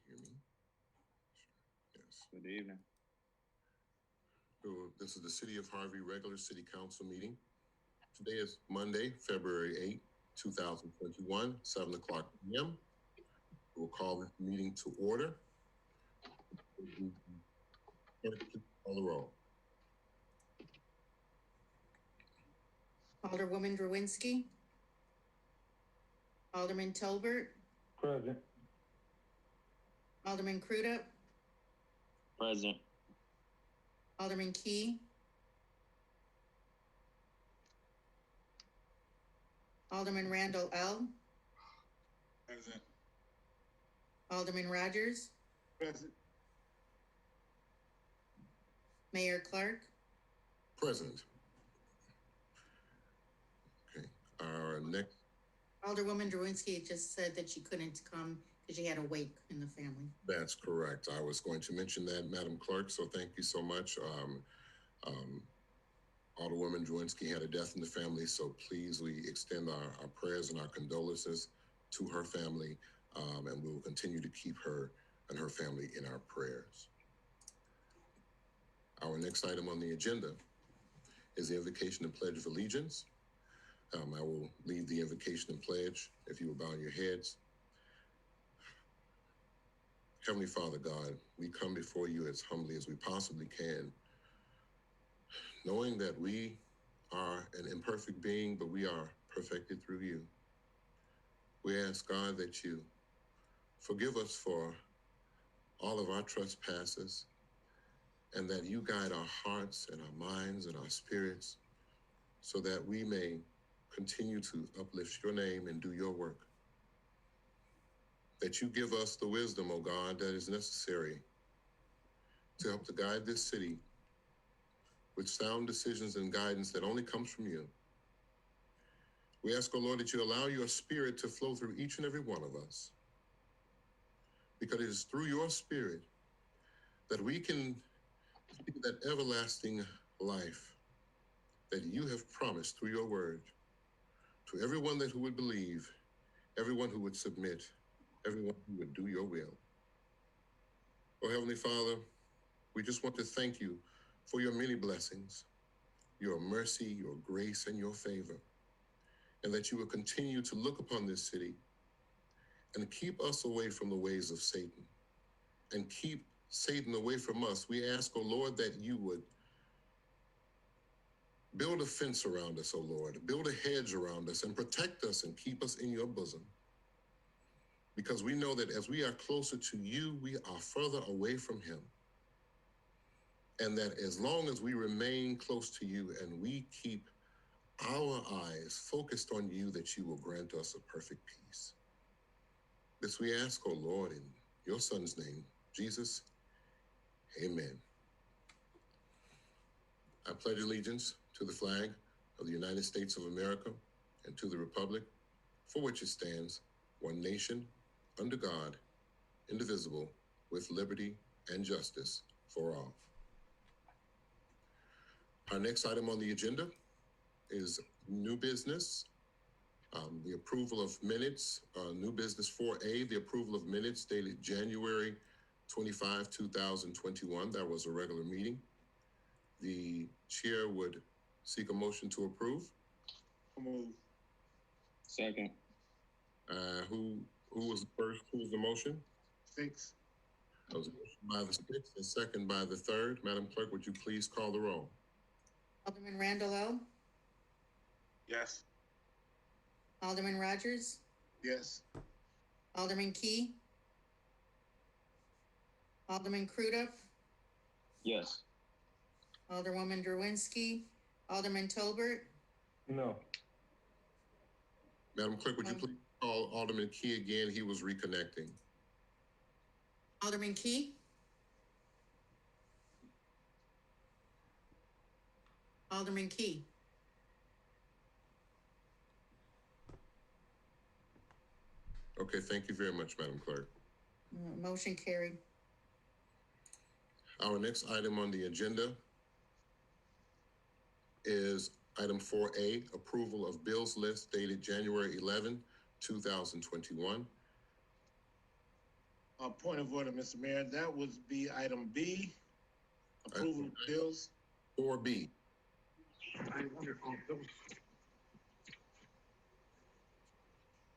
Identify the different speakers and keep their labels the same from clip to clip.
Speaker 1: hear me? Yes.
Speaker 2: Good evening.
Speaker 1: So this is the City of Harvey regular City Council meeting. Today is Monday, February 8, 2021, 7 o'clock p.m. We'll call this meeting to order. Please call the roll.
Speaker 3: Alderwoman Drewinski. Alderman Tolbert.
Speaker 4: Present.
Speaker 3: Alderman Crudup.
Speaker 2: Present.
Speaker 3: Alderman Key. Alderman Randall L.
Speaker 4: Present.
Speaker 3: Alderman Rogers.
Speaker 4: Present.
Speaker 3: Mayor Clark.
Speaker 1: Present. Okay. Our next.
Speaker 3: Alderwoman Drewinski just said that she couldn't come because she had a wake in the family.
Speaker 1: That's correct. I was going to mention that, Madam Clerk, so thank you so much. Alderwoman Drewinski had a death in the family, so please, we extend our prayers and our condolences to her family, and we will continue to keep her and her family in our prayers. Our next item on the agenda is the invocation and pledge of allegiance. I will lead the invocation and pledge if you will bow your heads. Heavenly Father God, we come before you as humbly as we possibly can, knowing that we are an imperfect being, but we are perfected through you. We ask God that you forgive us for all of our trespasses, and that you guide our hearts and our minds and our spirits so that we may continue to uplift your name and do your work. That you give us the wisdom, O God, that is necessary to help to guide this city with sound decisions and guidance that only comes from you. We ask, O Lord, that you allow your spirit to flow through each and every one of us, because it is through your spirit that we can see that everlasting life that you have promised through your word to everyone that who would believe, everyone who would submit, everyone who would do your will. Oh, Heavenly Father, we just want to thank you for your many blessings, your mercy, your grace, and your favor, and that you will continue to look upon this city and keep us away from the ways of Satan and keep Satan away from us. We ask, oh Lord, that you would build a fence around us, oh Lord, build a hedge around us and protect us and keep us in your bosom. Because we know that as we are closer to you, we are further away from him. And that as long as we remain close to you and we keep our eyes focused on you, that you will grant us a perfect peace. This we ask, oh Lord, in your Son's name, Jesus, amen. I pledge allegiance to the flag of the United States of America and to the republic for which it stands, one nation, under God, indivisible, with liberty and justice for all. Our next item on the agenda is new business. The approval of minutes, new business 4A, the approval of minutes dated January 25, 2021. That was a regular meeting. The chair would seek a motion to approve.
Speaker 4: Move.
Speaker 2: Second.
Speaker 1: Who was the first? Who was the motion?
Speaker 4: Six.
Speaker 1: That was a motion by the sixth and second by the third. Madam Clerk, would you please call the roll?
Speaker 3: Alderman Randall L.
Speaker 4: Yes.
Speaker 3: Alderman Rogers.
Speaker 4: Yes.
Speaker 3: Alderman Key. Alderman Crudup.
Speaker 2: Yes.
Speaker 3: Alderwoman Drewinski. Alderman Tolbert.
Speaker 4: No.
Speaker 1: Madam Clerk, would you please call Alderman Key again? He was reconnecting.
Speaker 3: Alderman Key. Alderman Key.
Speaker 1: Okay, thank you very much, Madam Clerk.
Speaker 3: Motion carried.
Speaker 1: Our next item on the agenda is item 4A, approval of bills list dated January 11, 2021.
Speaker 4: Point of order, Mr. Mayor, that would be item B, approval of bills.
Speaker 1: 4B.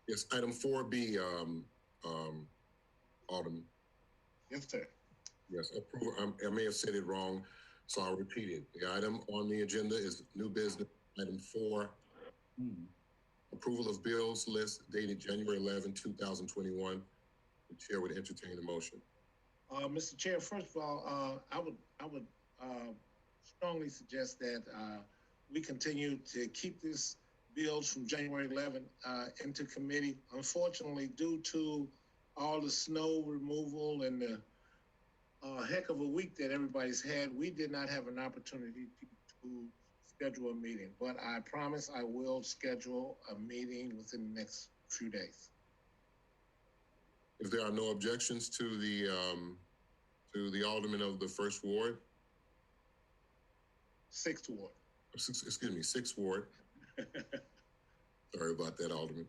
Speaker 1: Yes, item 4B, Alderman.
Speaker 4: Yes, sir.
Speaker 1: Yes, approval. I may have said it wrong, so I'll repeat it. The item on the agenda is new business, item 4. Approval of bills list dated January 11, 2021. The chair would entertain a motion.
Speaker 4: Mr. Chair, first of all, I would strongly suggest that we continue to keep this bills from January 11 into committee. Unfortunately, due to all the snow removal and the heck of a week that everybody's had, we did not have an opportunity to schedule a meeting. But I promise I will schedule a meeting within the next few days.
Speaker 1: If there are no objections to the alderman of the first ward,
Speaker 4: Sixth ward.
Speaker 1: excuse me, sixth ward. Sorry about that, Alderman.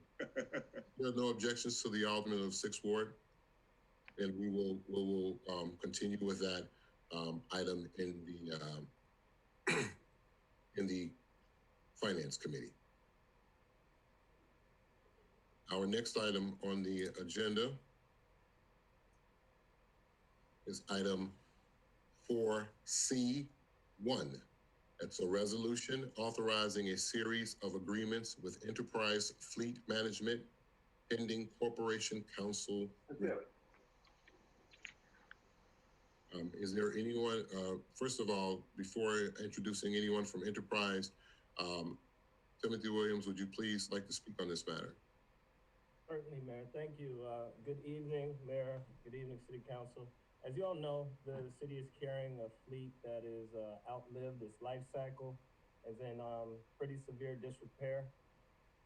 Speaker 1: There are no objections to the alderman of sixth ward, and we will continue with that item in the in the Finance Committee. Our next item on the agenda is item 4C1. That's a resolution authorizing a series of agreements with Enterprise Fleet Management pending Corporation Council. Is there anyone, first of all, before introducing anyone from Enterprise, Timothy Williams, would you please like to speak on this matter?
Speaker 5: Certainly, Mayor. Thank you. Good evening, Mayor. Good evening, City Council. As you all know, the city is carrying a fleet that is outlived its life cycle, is in pretty severe disrepair.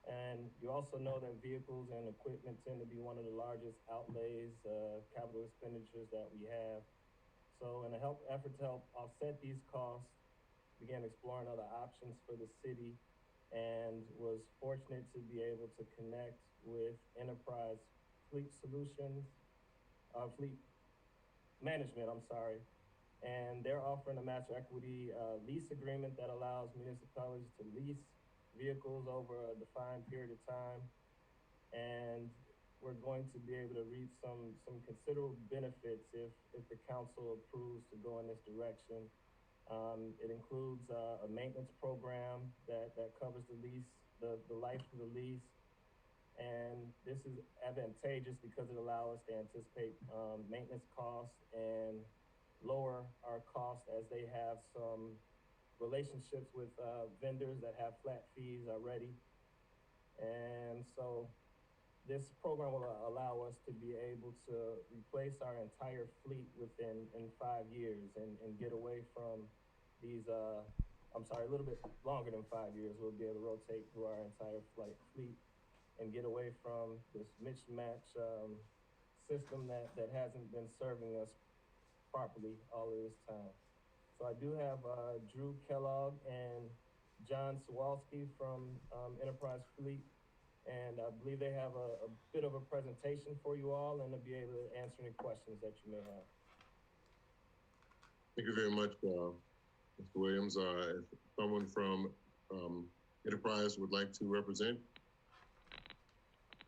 Speaker 5: And you also know that vehicles and equipment tend to be one of the largest outlays, capital expenditures that we have. So in an effort to help offset these costs, began exploring other options for the city and was fortunate to be able to connect with Enterprise Fleet Solutions, Fleet Management, and they're offering a master equity lease agreement that allows municipalities to lease vehicles over a defined period of time. And we're going to be able to reap some considerable benefits if the council approves to go in this direction. It includes a maintenance program that covers the lease, the life of the lease. And this is advantageous because it allows us to anticipate maintenance costs and lower our costs as they have some relationships with vendors that have flat fees already. And so this program will allow us to be able to replace our entire fleet within 5 years and get away from these, a little bit longer than 5 years. We'll be able to rotate through our entire fleet and get away from this mismatch system that hasn't been serving us properly all of this time. So I do have Drew Kellogg and John Sawalski from Enterprise Fleet, and I believe they have a bit of a presentation for you all, and they'll be able to answer any questions that you may have.
Speaker 1: Thank you very much, Mr. Williams. If someone from Enterprise would like to represent.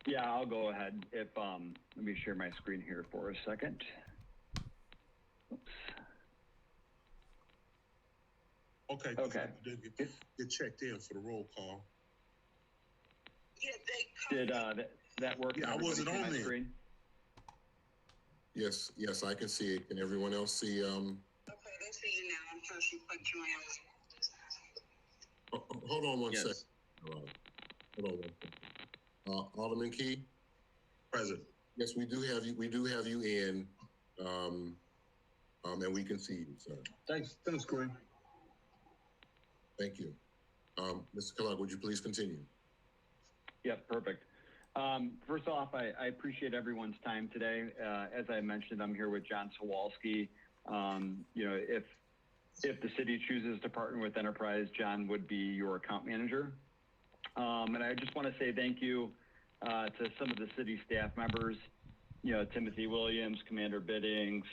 Speaker 6: Yeah, I'll go ahead. Let me share my screen here for a second. Oops.
Speaker 7: Okay.
Speaker 6: Okay.
Speaker 7: Get checked in for the roll call.
Speaker 6: Did that work?
Speaker 7: Yeah, I
Speaker 6: Everybody
Speaker 7: wasn't
Speaker 6: see
Speaker 7: on
Speaker 6: my
Speaker 7: there.
Speaker 6: screen?
Speaker 1: Yes, I can see it. Can everyone else see?
Speaker 8: Okay, they see you now. I'm sure she put you in.
Speaker 1: Hold on one
Speaker 6: Yes.
Speaker 1: second. Hold on one second. Alderman Key?
Speaker 7: Present.
Speaker 1: Yes, we do have you. We do have you in, and we can see you, sir.
Speaker 7: Thanks, Green.
Speaker 1: Thank you. Mr. Kellogg, would you please continue?
Speaker 6: Yep, perfect. First off, I appreciate everyone's time today. As I mentioned, I'm here with John Sawalski. If the city chooses to partner with Enterprise, John would be your account manager. And I just want to say thank you to some of the city staff members Timothy Williams, Commander Biddings,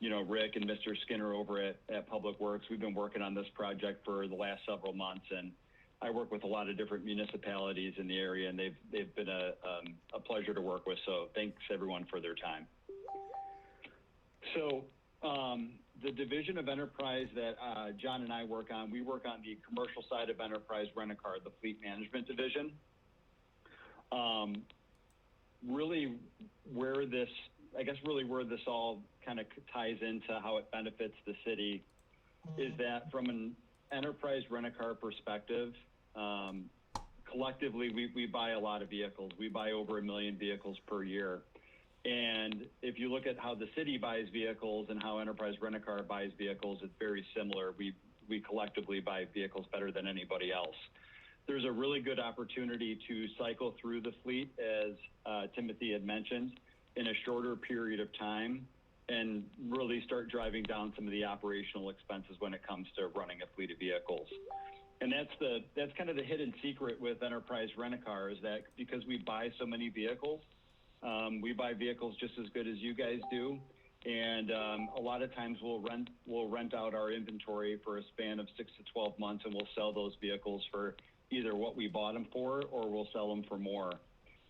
Speaker 6: Rick and Mr. Skinner over at Public Works. We've been working on this project for the last several months, and I work with a lot of different municipalities in the area, and they've been a pleasure to work with. So thanks everyone for their time. So the division of enterprise that John and I work on, we work on the commercial side of enterprise rent-a-car, the fleet management division. Really where this all kind of ties into how it benefits the city is that from an enterprise rent-a-car perspective, collectively we buy a lot of vehicles. We buy over 1 million vehicles per year. And if you look at how the city buys vehicles and how enterprise rent-a-car buys vehicles, it's very similar. We collectively buy vehicles better than anybody else. There's a really good opportunity to cycle through the fleet, as Timothy had mentioned, in a shorter period of time and really start driving down some of the operational expenses when it comes to running a fleet of vehicles. And that's kind of the hidden secret with enterprise rent-a-car, is that because we buy so many vehicles, we buy vehicles just as good as you guys do. And a lot of times we'll rent out our inventory for a span of 6 to 12 months, and we'll sell those vehicles for either what we bought them for, or we'll sell them for more.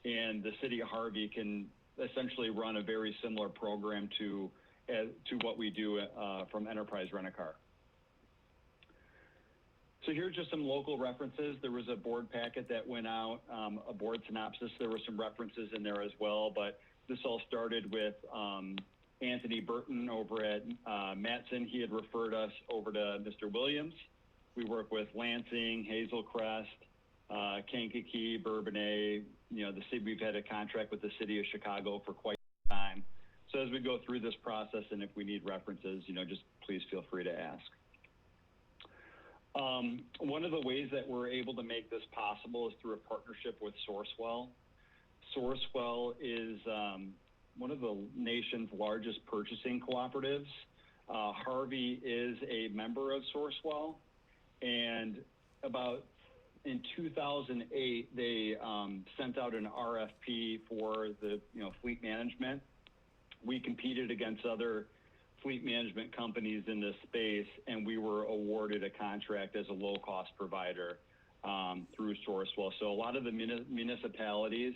Speaker 6: And the city of Harvey can essentially run a very similar program to what we do from enterprise rent-a-car. So here's just some local references. There was a board packet that went out, a board synopsis. There were some references in there as well, but this all started with Anthony Burton over at Matson. He had referred us over to Mr. Williams. We work with Lansing, Hazel Crest, Kankakee, Bourbonnais. The city, we've had a contract with the city of Chicago for quite some time. So as we go through this process, and if we need references, just please feel free to ask. One of the ways that we're able to make this possible is through a partnership with Sourcewell. Sourcewell is one of the nation's largest purchasing cooperatives. Harvey is a member of Sourcewell, and in 2008, they sent out an RFP for the fleet management. We competed against other fleet management companies in this space, and we were awarded a contract as a low-cost provider through Sourcewell. So a lot of the municipalities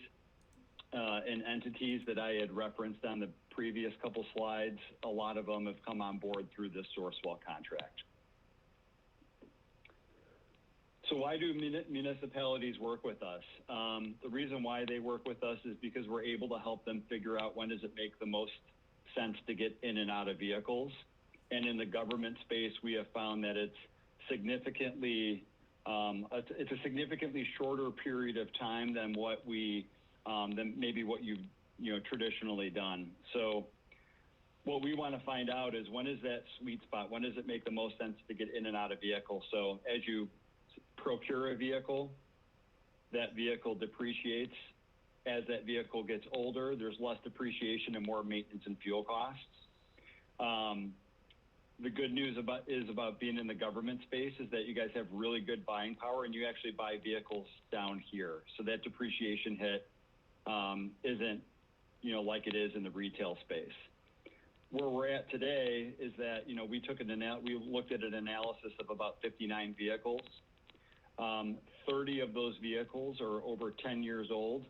Speaker 6: and entities that I had referenced on the previous couple slides, a lot of them have come on board through this Sourcewell contract. So why do municipalities work with us? The reason why they work with us is because we're able to help them figure out when does it make the most sense to get in and out of vehicles. And in the government space, we have found that it's significantly, it's a significantly shorter period of time than what than maybe what you've traditionally done. So what we want to find out is, when is that sweet spot? When does it make the most sense to get in and out of vehicles? So as you procure a vehicle, that vehicle depreciates. As that vehicle gets older, there's less depreciation and more maintenance and fuel costs. The good news about being in the government space is that you guys have really good buying power, and you actually buy vehicles down here. So that depreciation hit isn't, like it is in the retail space. Where we're at today is that, we looked at an analysis of about 59 vehicles. 30 of those vehicles are over 10 years old.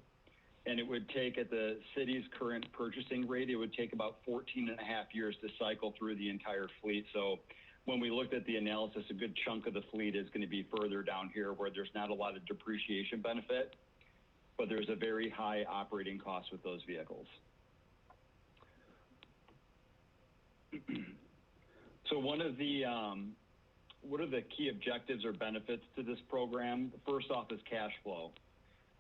Speaker 6: And it would take, at the city's current purchasing rate, it would take about 14 and a half years to cycle through the entire fleet. So when we looked at the analysis, a good chunk of the fleet is going to be further down here, where there's not a lot of depreciation benefit, but there's a very high operating cost with those vehicles. So what are the key objectives or benefits to this program? First off is cash flow.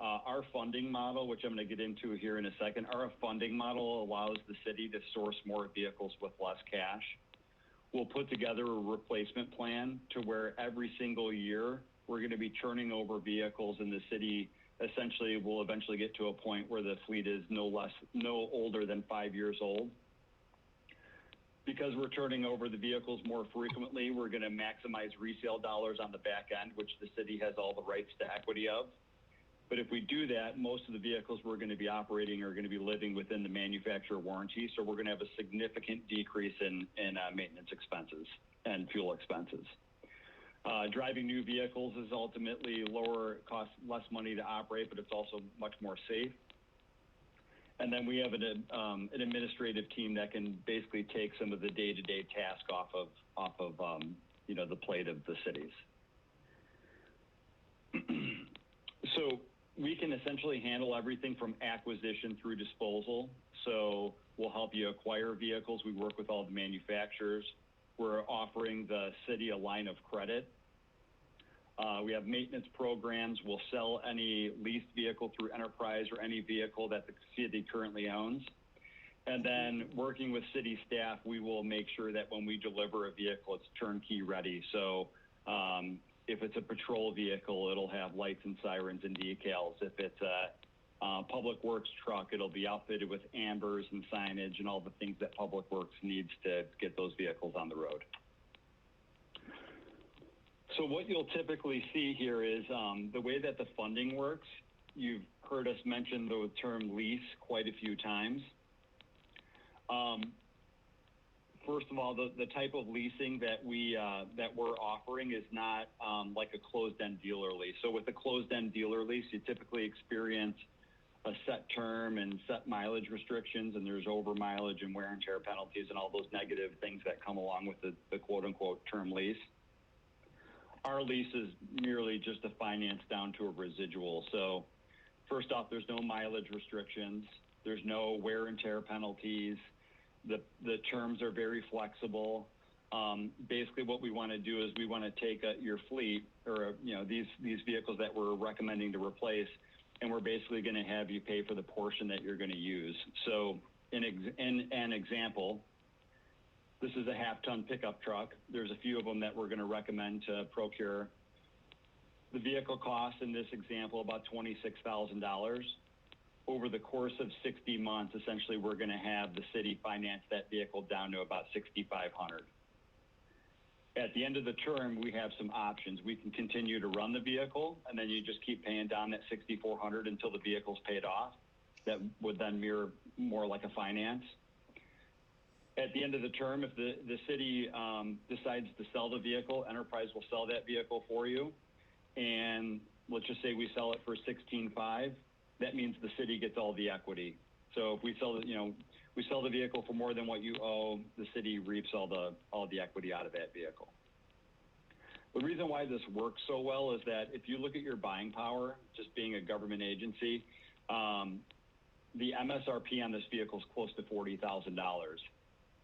Speaker 6: Our funding model, which I'm going to get into here in a second, our funding model allows the city to source more vehicles with less cash. We'll put together a replacement plan to where every single year we're going to be turning over vehicles, and the city essentially will eventually get to a point where the fleet is no older than 5 years old. Because we're turning over the vehicles more frequently, we're going to maximize resale dollars on the back end, which the city has all the rights to equity of. But if we do that, most of the vehicles we're going to be operating are going to be living within the manufacturer warranty. So we're going to have a significant decrease in maintenance expenses and fuel expenses. Driving new vehicles is ultimately lower cost, less money to operate, but it's also much more safe. And then we have an administrative team that can basically take some of the day-to-day task off of the plate of the cities. So we can essentially handle everything from acquisition through disposal. So we'll help you acquire vehicles. We work with all the manufacturers. We're offering the city a line of credit. We have maintenance programs. We'll sell any leased vehicle through Enterprise or any vehicle that the city currently owns. And then working with city staff, we will make sure that when we deliver a vehicle, it's turnkey ready. So if it's a patrol vehicle, it'll have lights and sirens and decals. If it's a public works truck, it'll be outfitted with ambers and signage and all the things that public works needs to get those vehicles on the road. So what you'll typically see here is the way that the funding works. You've heard us mention the term lease quite a few times. First of all, the type of leasing that we're offering is not like a closed-end dealer lease. So with a closed-end dealer lease, you typically experience a set term and set mileage restrictions, and there's over mileage and wear and tear penalties and all those negative things that come along with the quote-unquote term lease. Our lease is merely just a finance down to a residual. So first off, there's no mileage restrictions. There's no wear and tear penalties. The terms are very flexible. Basically what we want to do is we want to take your fleet or, these vehicles that we're recommending to replace, and we're basically going to have you pay for the portion that you're going to use. So in an example, this is a half-ton pickup truck. There's a few of them that we're going to recommend to procure. The vehicle costs in this example about $26,000. Over the course of 60 months, essentially, we're going to have the city finance that vehicle down to about $6,500. At the end of the term, we have some options. We can continue to run the vehicle, and then you just keep paying down that $6,400 until the vehicle's paid off. That would then mirror more like a finance. At the end of the term, if the city decides to sell the vehicle, Enterprise will sell that vehicle for you. And let's just say we sell it for $16,500. That means the city gets all the equity. So if we sell the vehicle for more than what you owe, the city reaps all the equity out of that vehicle. The reason why this works so well is that if you look at your buying power, just being a government agency, the MSRP on this vehicle is close to $40,000.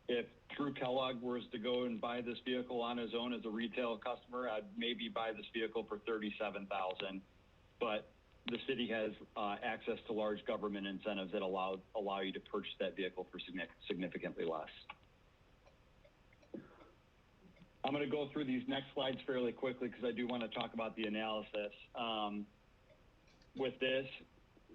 Speaker 6: If Drew Kellogg was to go and buy this vehicle on his own as a retail customer, I'd maybe buy this vehicle for $37,000. But the city has access to large government incentives that allow you to purchase that vehicle for significantly less. I'm going to go through these next slides fairly quickly because I do want to talk about the analysis. With this,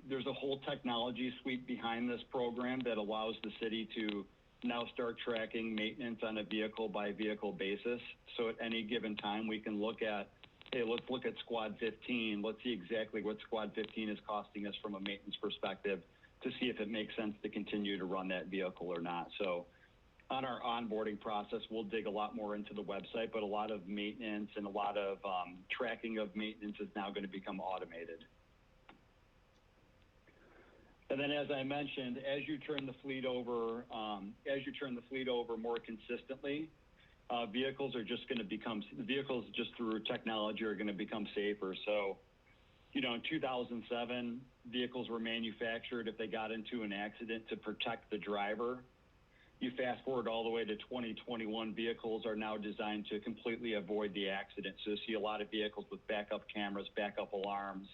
Speaker 6: there's a whole technology suite behind this program that allows the city to now start tracking maintenance on a vehicle by vehicle basis. So at any given time, we can look at, hey, let's look at Squad 15. Let's see exactly what Squad 15 is costing us from a maintenance perspective to see if it makes sense to continue to run that vehicle or not. So on our onboarding process, we'll dig a lot more into the website, but a lot of maintenance and a lot of tracking of maintenance is now going to become automated. And then, as I mentioned, as you turn the fleet over more consistently, vehicles just through technology are going to become safer. So, in 2007, vehicles were manufactured if they got into an accident to protect the driver. You fast forward all the way to 2021, vehicles are now designed to completely avoid the accident. So you see a lot of vehicles with backup cameras, backup alarms,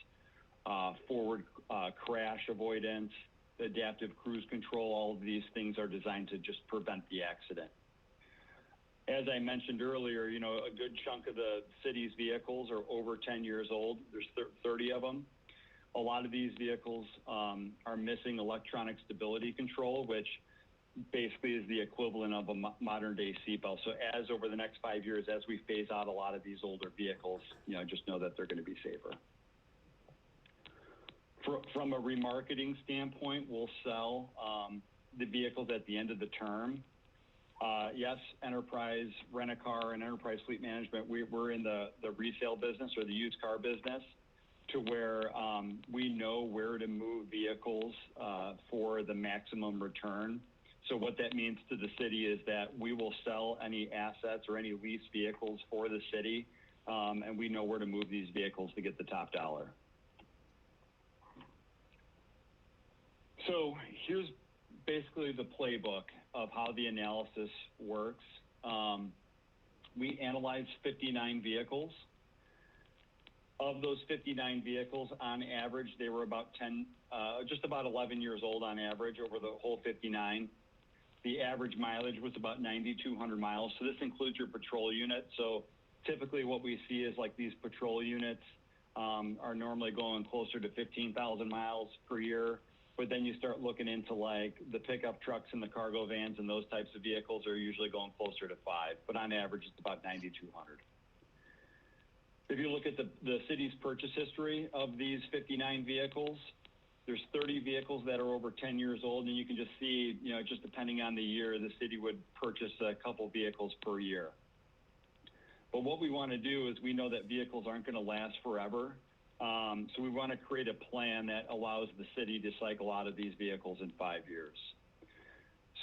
Speaker 6: forward crash avoidance, adaptive cruise control. All of these things are designed to just prevent the accident. As I mentioned earlier, a good chunk of the city's vehicles are over 10 years old. There's 30 of them. A lot of these vehicles are missing electronic stability control, which basically is the equivalent of a modern day seatbelt. So as over the next 5 years, as we phase out a lot of these older vehicles, just know that they're going to be safer. From a remarketing standpoint, we'll sell the vehicles at the end of the term. Yes, Enterprise Rent-A-Car and Enterprise Fleet Management, we're in the resale business or the used car business, to where we know where to move vehicles for the maximum return. So what that means to the city is that we will sell any assets or any leased vehicles for the city, and we know where to move these vehicles to get the top dollar. So here's basically the playbook of how the analysis works. We analyzed 59 vehicles. Of those 59 vehicles, on average, they were about just about 11 years old on average over the whole 59. The average mileage was about 9,200 miles. So this includes your patrol unit. So typically what we see is like these patrol units are normally going closer to 15,000 miles per year. But then you start looking into like the pickup trucks and the cargo vans, and those types of vehicles are usually going closer to 5. But on average, it's about 9,200. If you look at the city's purchase history of these 59 vehicles, there's 30 vehicles that are over 10 years old, and you can just see, you know, just depending on the year, the city would purchase a couple vehicles per year. But what we want to do is we know that vehicles aren't going to last forever. So we want to create a plan that allows the city to cycle out of these vehicles in 5 years.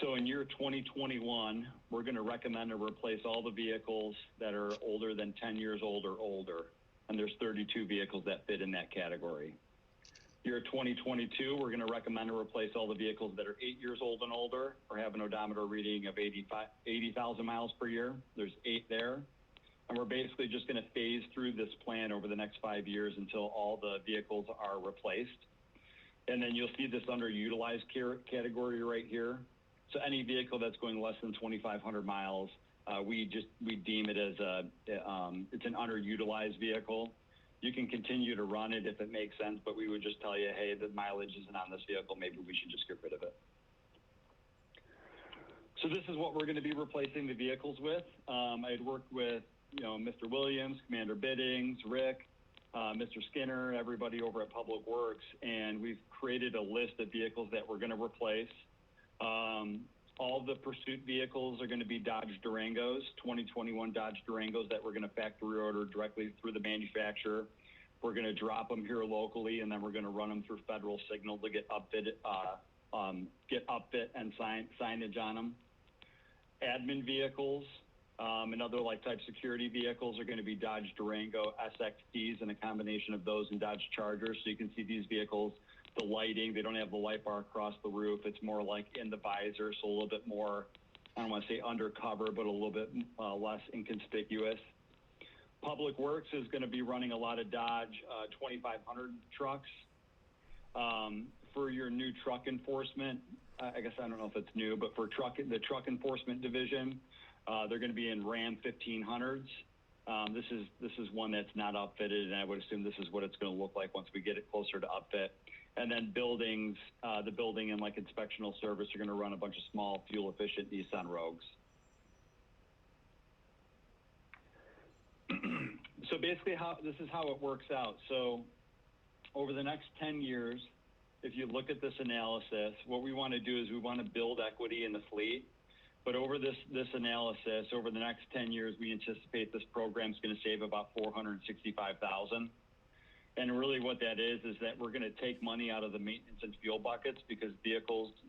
Speaker 6: So in year 2021, we're going to recommend to replace all the vehicles that are older than 10 years old or older. And there's 32 vehicles that fit in that category. Year 2022, we're going to recommend to replace all the vehicles that are 8 years old and older or have an odometer reading of 80,000 miles per year. There's 8 there. And we're basically just going to phase through this plan over the next 5 years until all the vehicles are replaced. And then you'll see this underutilized category right here. So any vehicle that's going less than 2,500 miles, we deem it as it's an underutilized vehicle. You can continue to run it if it makes sense, but we would just tell you, hey, the mileage isn't on this vehicle. Maybe we should just get rid of it. So this is what we're going to be replacing the vehicles with. I had worked with, you know, Mr. Williams, Commander Biddings, Rick, Mr. Skinner, everybody over at Public Works, and we've created a list of vehicles that we're going to replace. All the pursuit vehicles are going to be Dodge Durangos, 2021 Dodge Durangos that we're going to factory order directly through the manufacturer. We're going to drop them here locally, and then we're going to run them through Federal Signal to get upfit and signage on them. Admin vehicles and other like type security vehicles are going to be Dodge Durango SXTs and a combination of those and Dodge Chargers. So you can see these vehicles, the lighting, they don't have the light bar across the roof. It's more like in the visor, so a little bit more, I don't want to say undercover, but a little bit less inconspicuous. Public Works is going to be running a lot of Dodge 2500 trucks. For your new truck enforcement, I guess I don't know if it's new, but for the truck enforcement division, they're going to be in Ram 1500s. This is one that's not upfitted, and I would assume this is what it's going to look like once we get it closer to upfit. And then buildings, the building and like inspectional service are going to run a bunch of small fuel efficient Nissan Rogues. So basically this is how it works out. So over the next 10 years, if you look at this analysis, what we want to do is we want to build equity in the fleet. But over this analysis, over the next 10 years, we anticipate this program is going to save about $465,000. And really what that is that we're going to take money out of the maintenance and fuel buckets because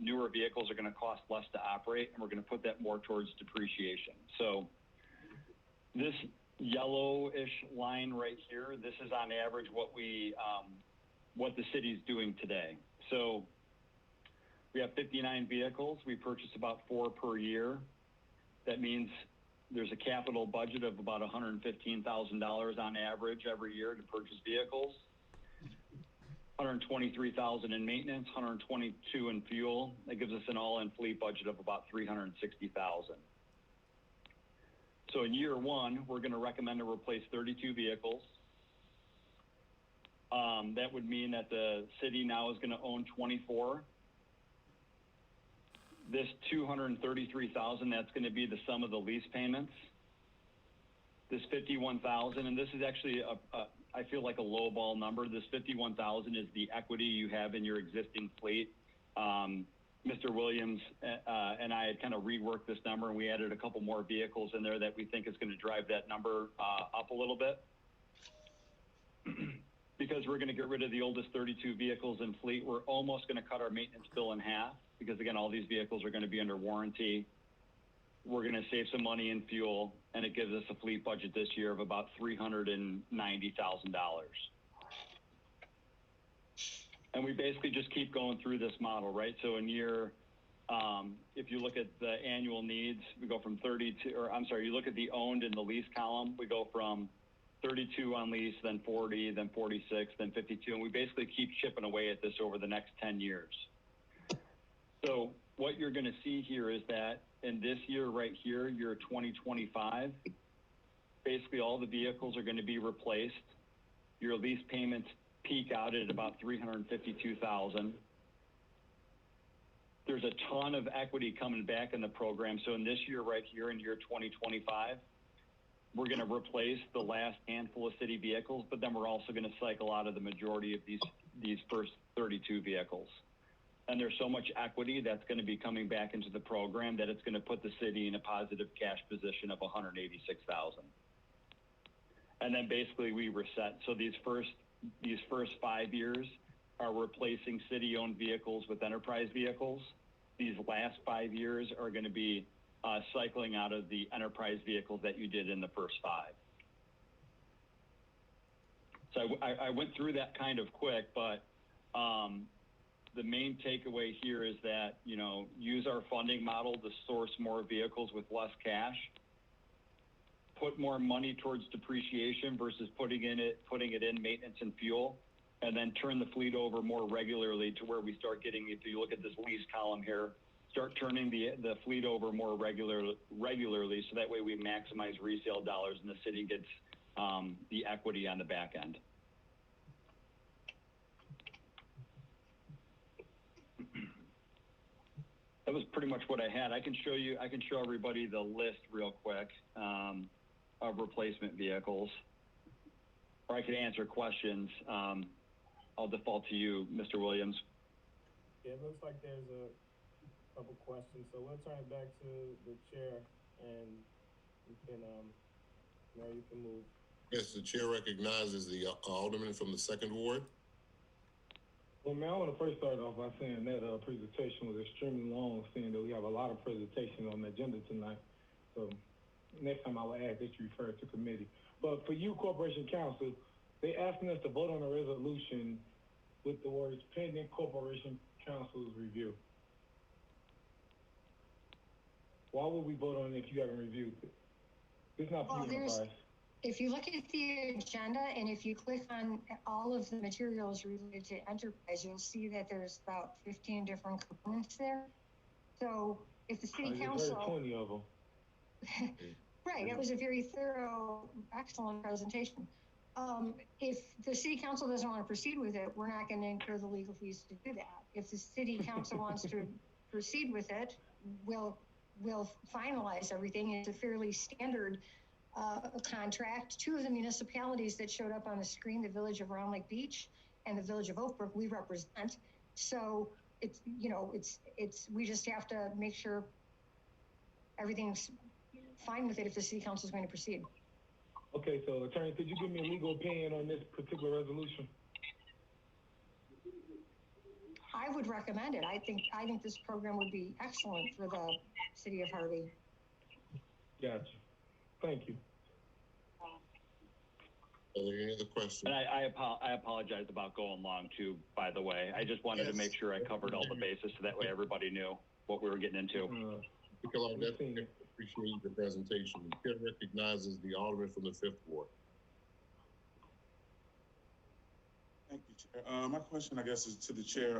Speaker 6: newer vehicles are going to cost less to operate, and we're going to put that more towards depreciation. So this yellowish line right here, this is on average what the city's doing today. So we have 59 vehicles. We purchase about 4 per year. That means there's a capital budget of about $115,000 on average every year to purchase vehicles. $123,000 in maintenance, $122,000 in fuel. That gives us an all-in fleet budget of about $360,000. So in year 1, we're going to recommend to replace 32 vehicles. That would mean that the city now is going to own 24. This $233,000, that's going to be the sum of the lease payments. This $51,000, and this is actually I feel like a low ball number. This 51,000 is the equity you have in your existing fleet. Mr. Williams and I had kind of reworked this number, and we added a couple more vehicles in there that we think is going to drive that number up a little bit. Because we're going to get rid of the oldest 32 vehicles in fleet, we're almost going to cut our maintenance bill in half, because again, all these vehicles are going to be under warranty. We're going to save some money in fuel, and it gives us a fleet budget this year of about $390,000. And we basically just keep going through this model, right? So in year, if you look at the annual needs, we go from 32, or I'm sorry, you look at the owned and the lease column, we go from 32 on lease, then 40, then 46, then 52, and we basically keep chipping away at this over the next 10 years. So what you're going to see here is that in this year right here, year 2025, basically all the vehicles are going to be replaced. Your lease payments peak out at about $352,000. There's a ton of equity coming back in the program. So in this year right here, in year 2025, we're going to replace the last handful of city vehicles, but then we're also going to cycle out of the majority of these first 32 vehicles. And there's so much equity that's going to be coming back into the program that it's going to put the city in a positive cash position of $186,000. And then basically we reset. So these first 5 years are replacing city-owned vehicles with enterprise vehicles. These last 5 years are going to be cycling out of the enterprise vehicles that you did in the first 5. So I went through that kind of quick, but the main takeaway here is that, you know, use our funding model to source more vehicles with less cash, put more money towards depreciation versus putting it in maintenance and fuel, and then turn the fleet over more regularly to where we start getting, if you look at this lease column here, start turning the fleet over more regularly, so that way we maximize resale dollars and the city gets the equity on the back end. That was pretty much what I had. I can show everybody the list real quick of replacement vehicles, or I could answer questions. I'll default to you, Mr. Williams.
Speaker 5: Yeah, it looks like there's a couple questions, so we'll turn it back to the chair, and you can, Mayor, you can move.
Speaker 1: Yes, the chair recognizes the alderman from the 2nd Ward.
Speaker 9: Well, man, I want to first start off by saying that presentation was extremely long, seeing that we have a lot of presentations on the agenda tonight. So next time I will ask that you refer to committee. But for you, Corporation Counsel, they asking us to vote on a resolution with the words pending Corporation Counsel's review. Why would we vote on it if you haven't reviewed it? It's not for you, advice.
Speaker 10: If you look at the agenda and if you click on all of the materials related to enterprise, you'll see that there's about 15 different components there. So if the city council,
Speaker 9: 20 of them.
Speaker 10: Right, it was a very thorough, excellent presentation. If the city council doesn't want to proceed with it, we're not going to incur the legal fees to do that. If the city council wants to proceed with it, we'll finalize everything. It's a fairly standard contract. 2 of the municipalities that showed up on the screen, the village of Round Lake Beach and the village of Oakbrook, we represent. So it's, you know, we just have to make sure everything's fine with it if the city council is going to proceed.
Speaker 9: Okay, so attorney, could you give me a legal opinion on this particular resolution?
Speaker 10: I would recommend it. I think this program would be excellent for the city of Harvey.
Speaker 9: Gotcha. Thank you.
Speaker 1: Are there any other questions?
Speaker 6: And I apologize about going long too, by the way. I just wanted to make sure I covered all the bases so that way everybody knew what we were getting into.
Speaker 1: Because I definitely appreciate the presentation. The chair recognizes the alderman from the 5th Ward.
Speaker 11: Thank you, Chair. My question, I guess, is to the chair.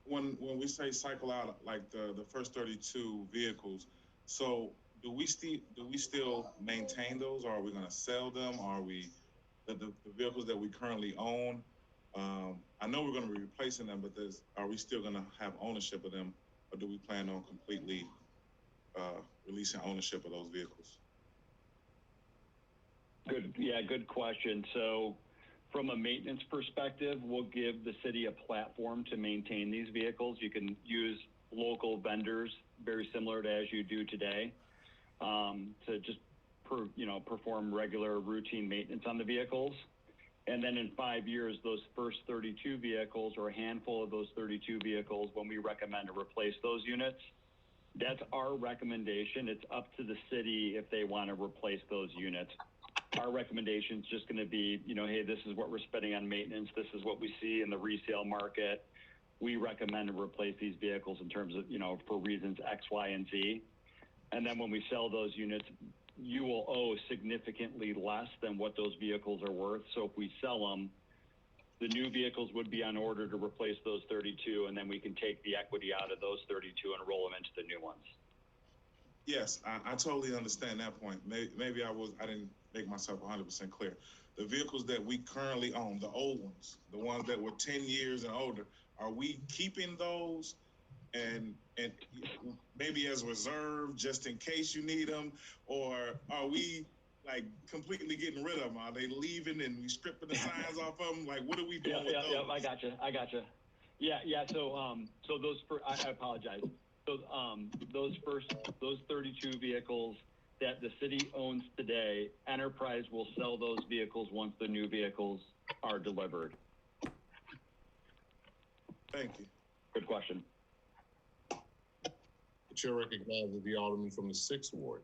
Speaker 11: When we say cycle out like the first 32 vehicles, so do we still maintain those, or are we going to sell them? Or are we the vehicles that we currently own? I know we're going to be replacing them, but are we still going to have ownership of them, or do we plan on completely releasing ownership of those vehicles?
Speaker 6: Good question. So From a maintenance perspective, we'll give the city a platform to maintain these vehicles. You can use local vendors, very similar to as you do today, to just perform regular routine maintenance on the vehicles. And then in 5 years, those first 32 vehicles, or a handful of those 32 vehicles, when we recommend to replace those units, that's our recommendation. It's up to the city if they want to replace those units. Our recommendation is just going to be, hey, this is what we're spending on maintenance. This is what we see in the resale market. We recommend to replace these vehicles in terms of, for reasons X, Y, and Z. And then when we sell those units, you will owe significantly less than what those vehicles are worth. So if we sell them, the new vehicles would be on order to replace those 32, and then we can take the equity out of those 32 and roll them into the new ones.
Speaker 11: Yes, I totally understand that point. Maybe I didn't make myself 100% clear. The vehicles that we currently own, the old ones, the ones that were 10 years and older, are we keeping those and maybe as reserve just in case you need them, or are we like completely getting rid of them? Are they leaving and we stripping the signs off of them? Like, what are we doing with those?
Speaker 6: Yeah, I gotcha. Yeah. So I apologize. So those 32 vehicles that the city owns today, Enterprise will sell those vehicles once the new vehicles are delivered.
Speaker 11: Thank you.
Speaker 6: Good question.
Speaker 1: The chair recognizes the alderman from the 6th Ward.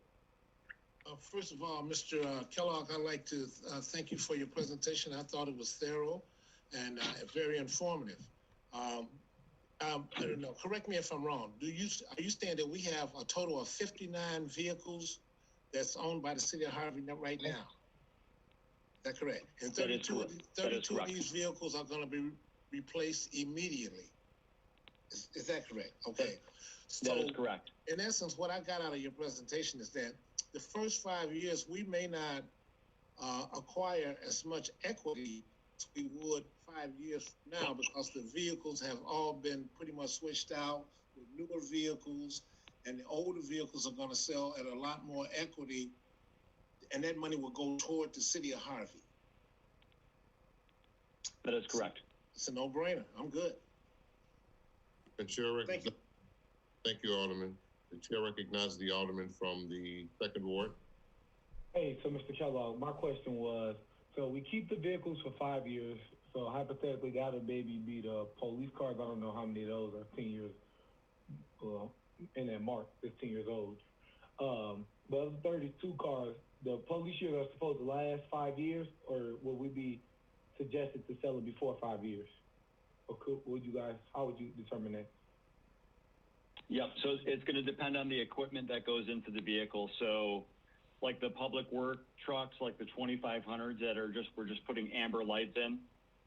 Speaker 4: First of all, Mr. Kellogg, I'd like to thank you for your presentation. I thought it was thorough and very informative. I don't know, correct me if I'm wrong. Are you saying that we have a total of 59 vehicles that's owned by the city of Harvey right now? Is that correct? And 32 of these vehicles are going to be replaced immediately. Is that correct? Okay.
Speaker 6: That is correct.
Speaker 4: In essence, what I got out of your presentation is that the first 5 years, we may not acquire as much equity as we would 5 years from now, because the vehicles have all been pretty much switched out with newer vehicles, and the older vehicles are going to sell at a lot more equity, and that money will go toward the city of Harvey.
Speaker 6: That is correct.
Speaker 4: It's a no-brainer. I'm good.
Speaker 1: The chair recognizes. Thank you, Alderman. The chair recognizes the alderman from the 2nd Ward.
Speaker 9: Hey, so Mr. Kellogg, my question was, so we keep the vehicles for 5 years. So hypothetically, that would maybe be the police cars. I don't know how many of those are 10 years, in that mark, 15 years old. But 32 cars, the police years are supposed to last 5 years, or would we be suggested to sell it before 5 years? Or how would you determine that?
Speaker 6: Yep, so it's going to depend on the equipment that goes into the vehicle. So like the public work trucks, like the 2500s that we're just putting amber lights in,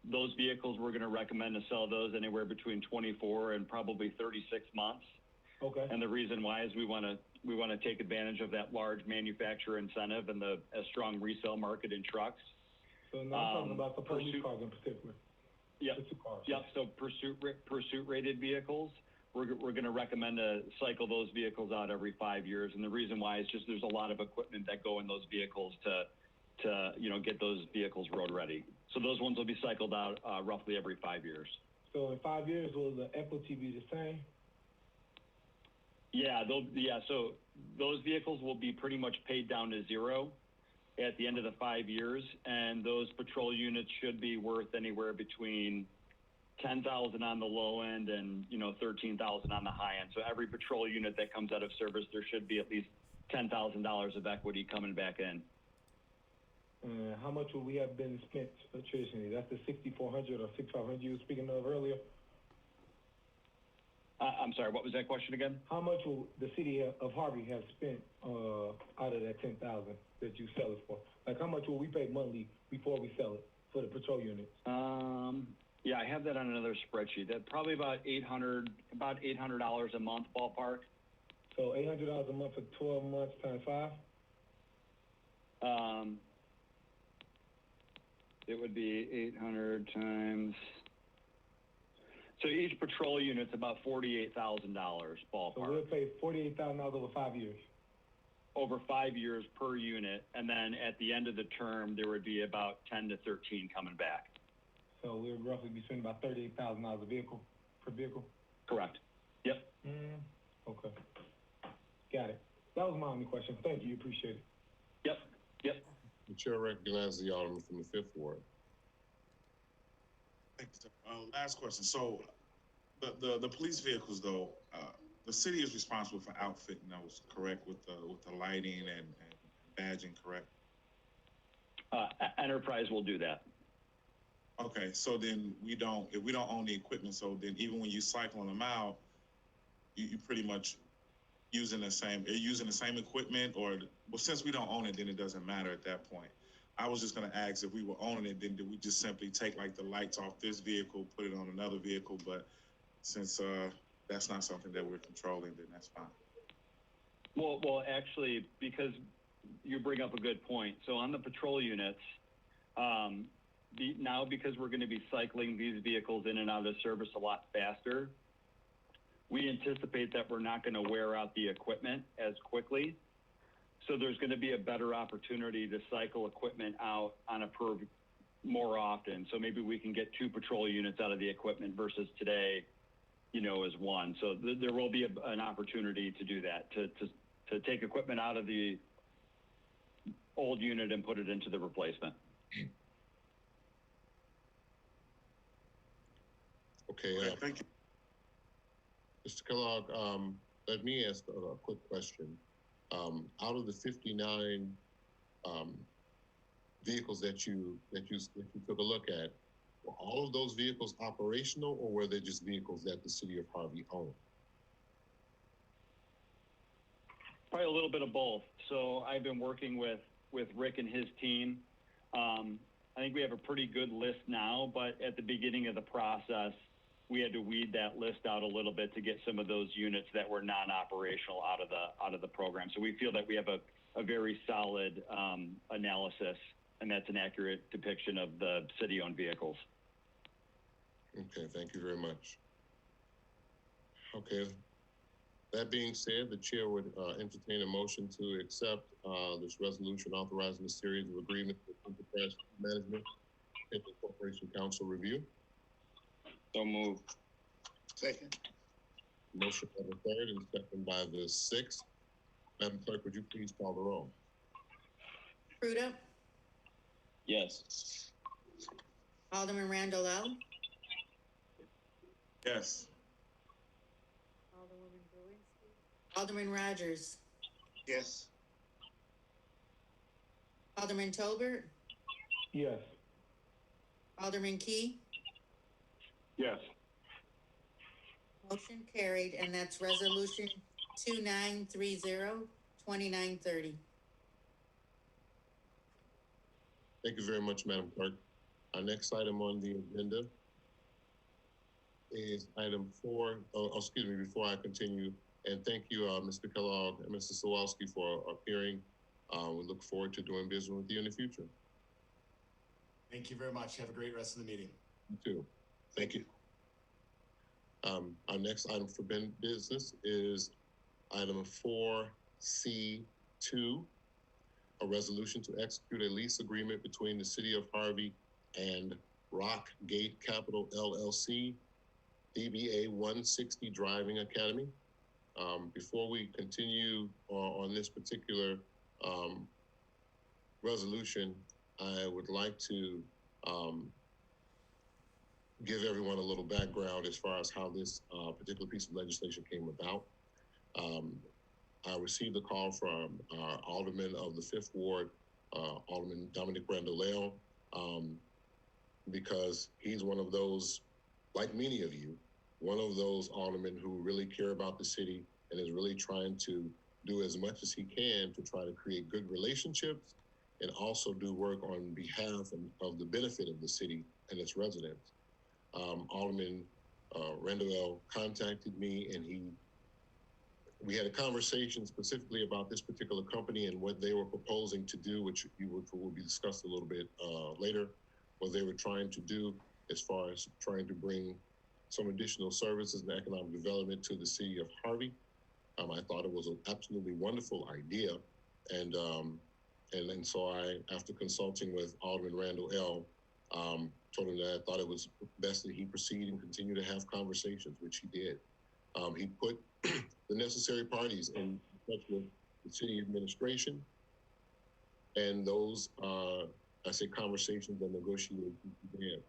Speaker 6: those vehicles, we're going to recommend to sell those anywhere between 24 and probably 36 months.
Speaker 9: Okay.
Speaker 6: And the reason why is we want to take advantage of that large manufacturer incentive and the strong resale market in trucks.
Speaker 9: So now I'm talking about the police cars in particular.
Speaker 6: Yep. Yep. So pursuit rated vehicles, we're going to recommend to cycle those vehicles out every 5 years. And the reason why is just there's a lot of equipment that go in those vehicles to get those vehicles road ready. So those ones will be cycled out roughly every 5 years.
Speaker 9: So in 5 years, will the equity be the same?
Speaker 6: Yeah, so those vehicles will be pretty much paid down to zero at the end of the 5 years, and those patrol units should be worth anywhere between $10,000 on the low end and $13,000 on the high end. So every patrol unit that comes out of service, there should be at least $10,000 of equity coming back in.
Speaker 9: How much will we have been spent traditionally? That's the 6,400 or 6,500 you were speaking of earlier.
Speaker 6: I'm sorry, what was that question again?
Speaker 9: How much will the city of Harvey have spent out of that 10,000 that you sell it for? Like, how much will we pay monthly before we sell it for the patrol units?
Speaker 6: Yeah, I have that on another spreadsheet. That's probably about $800 a month ballpark.
Speaker 9: So $800 a month for 12 months times 5?
Speaker 6: It would be 800 times. So each patrol unit's about $48,000 ballpark.
Speaker 9: So we'll pay $48,000 over 5 years.
Speaker 6: over 5 years per unit, and then at the end of the term, there would be about 10 to 13 coming back.
Speaker 9: So we would roughly be spending about $38,000 a vehicle, per vehicle?
Speaker 6: Correct. Yep.
Speaker 9: Okay. Got it. That was my only question. Thank you, appreciate it.
Speaker 6: Yep. Yep.
Speaker 1: The chair recognizes the Alderman from the Fifth Ward.
Speaker 11: Thank you, sir. Last question. So the police vehicles, though, the city is responsible for outfitting those, correct, with the lighting and badging, correct?
Speaker 6: Enterprise will do that.
Speaker 11: Okay, so then if we don't own the equipment, so then even when you cycling them out, you pretty much using the same equipment, or, well, since we don't own it, then it doesn't matter at that point. I was just gonna ask, if we were owning it, then do we just simply take like the lights off this vehicle, put it on another vehicle? But since that's not something that we're controlling, then that's fine.
Speaker 6: Well, actually, because you bring up a good point. So on the patrol units, now because we're going to be cycling these vehicles in and out of service a lot faster, we anticipate that we're not going to wear out the equipment as quickly. So there's going to be a better opportunity to cycle equipment out on more often. So maybe we can get 2 patrol units out of the equipment versus today, as 1. So there will be an opportunity to do that, to take equipment out of the old unit and put it into the replacement.
Speaker 1: Okay,
Speaker 11: thank you.
Speaker 1: Mr. Kellogg, let me ask a quick question. Out of the 59 vehicles that you took a look at, were all of those vehicles operational, or were they just vehicles that the city of Harvey owned?
Speaker 6: Probably a little bit of both. So I've been working with Rick and his team. I think we have a pretty good list now, but at the beginning of the process, we had to weed that list out a little bit to get some of those units that were non-operational out of the program. So we feel that we have a very solid analysis, and that's an accurate depiction of the city-owned vehicles.
Speaker 1: Okay, thank you very much. Okay, that being said, the chair would entertain a motion to accept this resolution authorizing a series of agreements with Enterprise Management and the Corporation Council review.
Speaker 2: So moved.
Speaker 4: Second.
Speaker 1: Motion by the third and second by the sixth. Madam Clerk, would you please call the roll?
Speaker 3: Pruda,
Speaker 2: Yes.
Speaker 3: Alderman Randall L.,
Speaker 11: Yes.
Speaker 3: Alderman Rogers,
Speaker 4: Yes.
Speaker 3: Alderman Tolbert,
Speaker 9: Yes.
Speaker 3: Alderman Key.
Speaker 11: Yes.
Speaker 3: Motion carried, and that's resolution 2930-2930.
Speaker 1: Thank you very much, Madam Clerk. Our next item on the agenda is item 4. Excuse me, before I continue, and thank you, Mr. Kellogg and Mr. Sawalski, for appearing. We look forward to doing business with you in the future.
Speaker 12: Thank you very much. Have a great rest of the meeting.
Speaker 1: You too. Thank you. Our next item for business is item 4C2, a resolution to execute a lease agreement between the City of Harvey and Rock Gate Capital LLC, DBA 160 Driving Academy. Before we continue on this particular resolution, I would like to give everyone a little background as far as how this particular piece of legislation came about. I received a call from our alderman of the Fifth Ward, Alderman Dominic Randall, because he's one of those, like many of you, one of those aldermen who really care about the city and is really trying to do as much as he can to try to create good relationships and also do work on behalf of the benefit of the city and its residents. Alderman Randall contacted me, and we had a conversation specifically about this particular company and what they were proposing to do, which will be discussed a little bit later, what they were trying to do as far as trying to bring some additional services and economic development to the city of Harvey. I thought it was an absolutely wonderful idea. And so I, after consulting with Alderman Randall L., told him that I thought it was best that he proceed and continue to have conversations, which he did. He put the necessary parties in touch with the city administration, and those, I say conversations and negotiations began.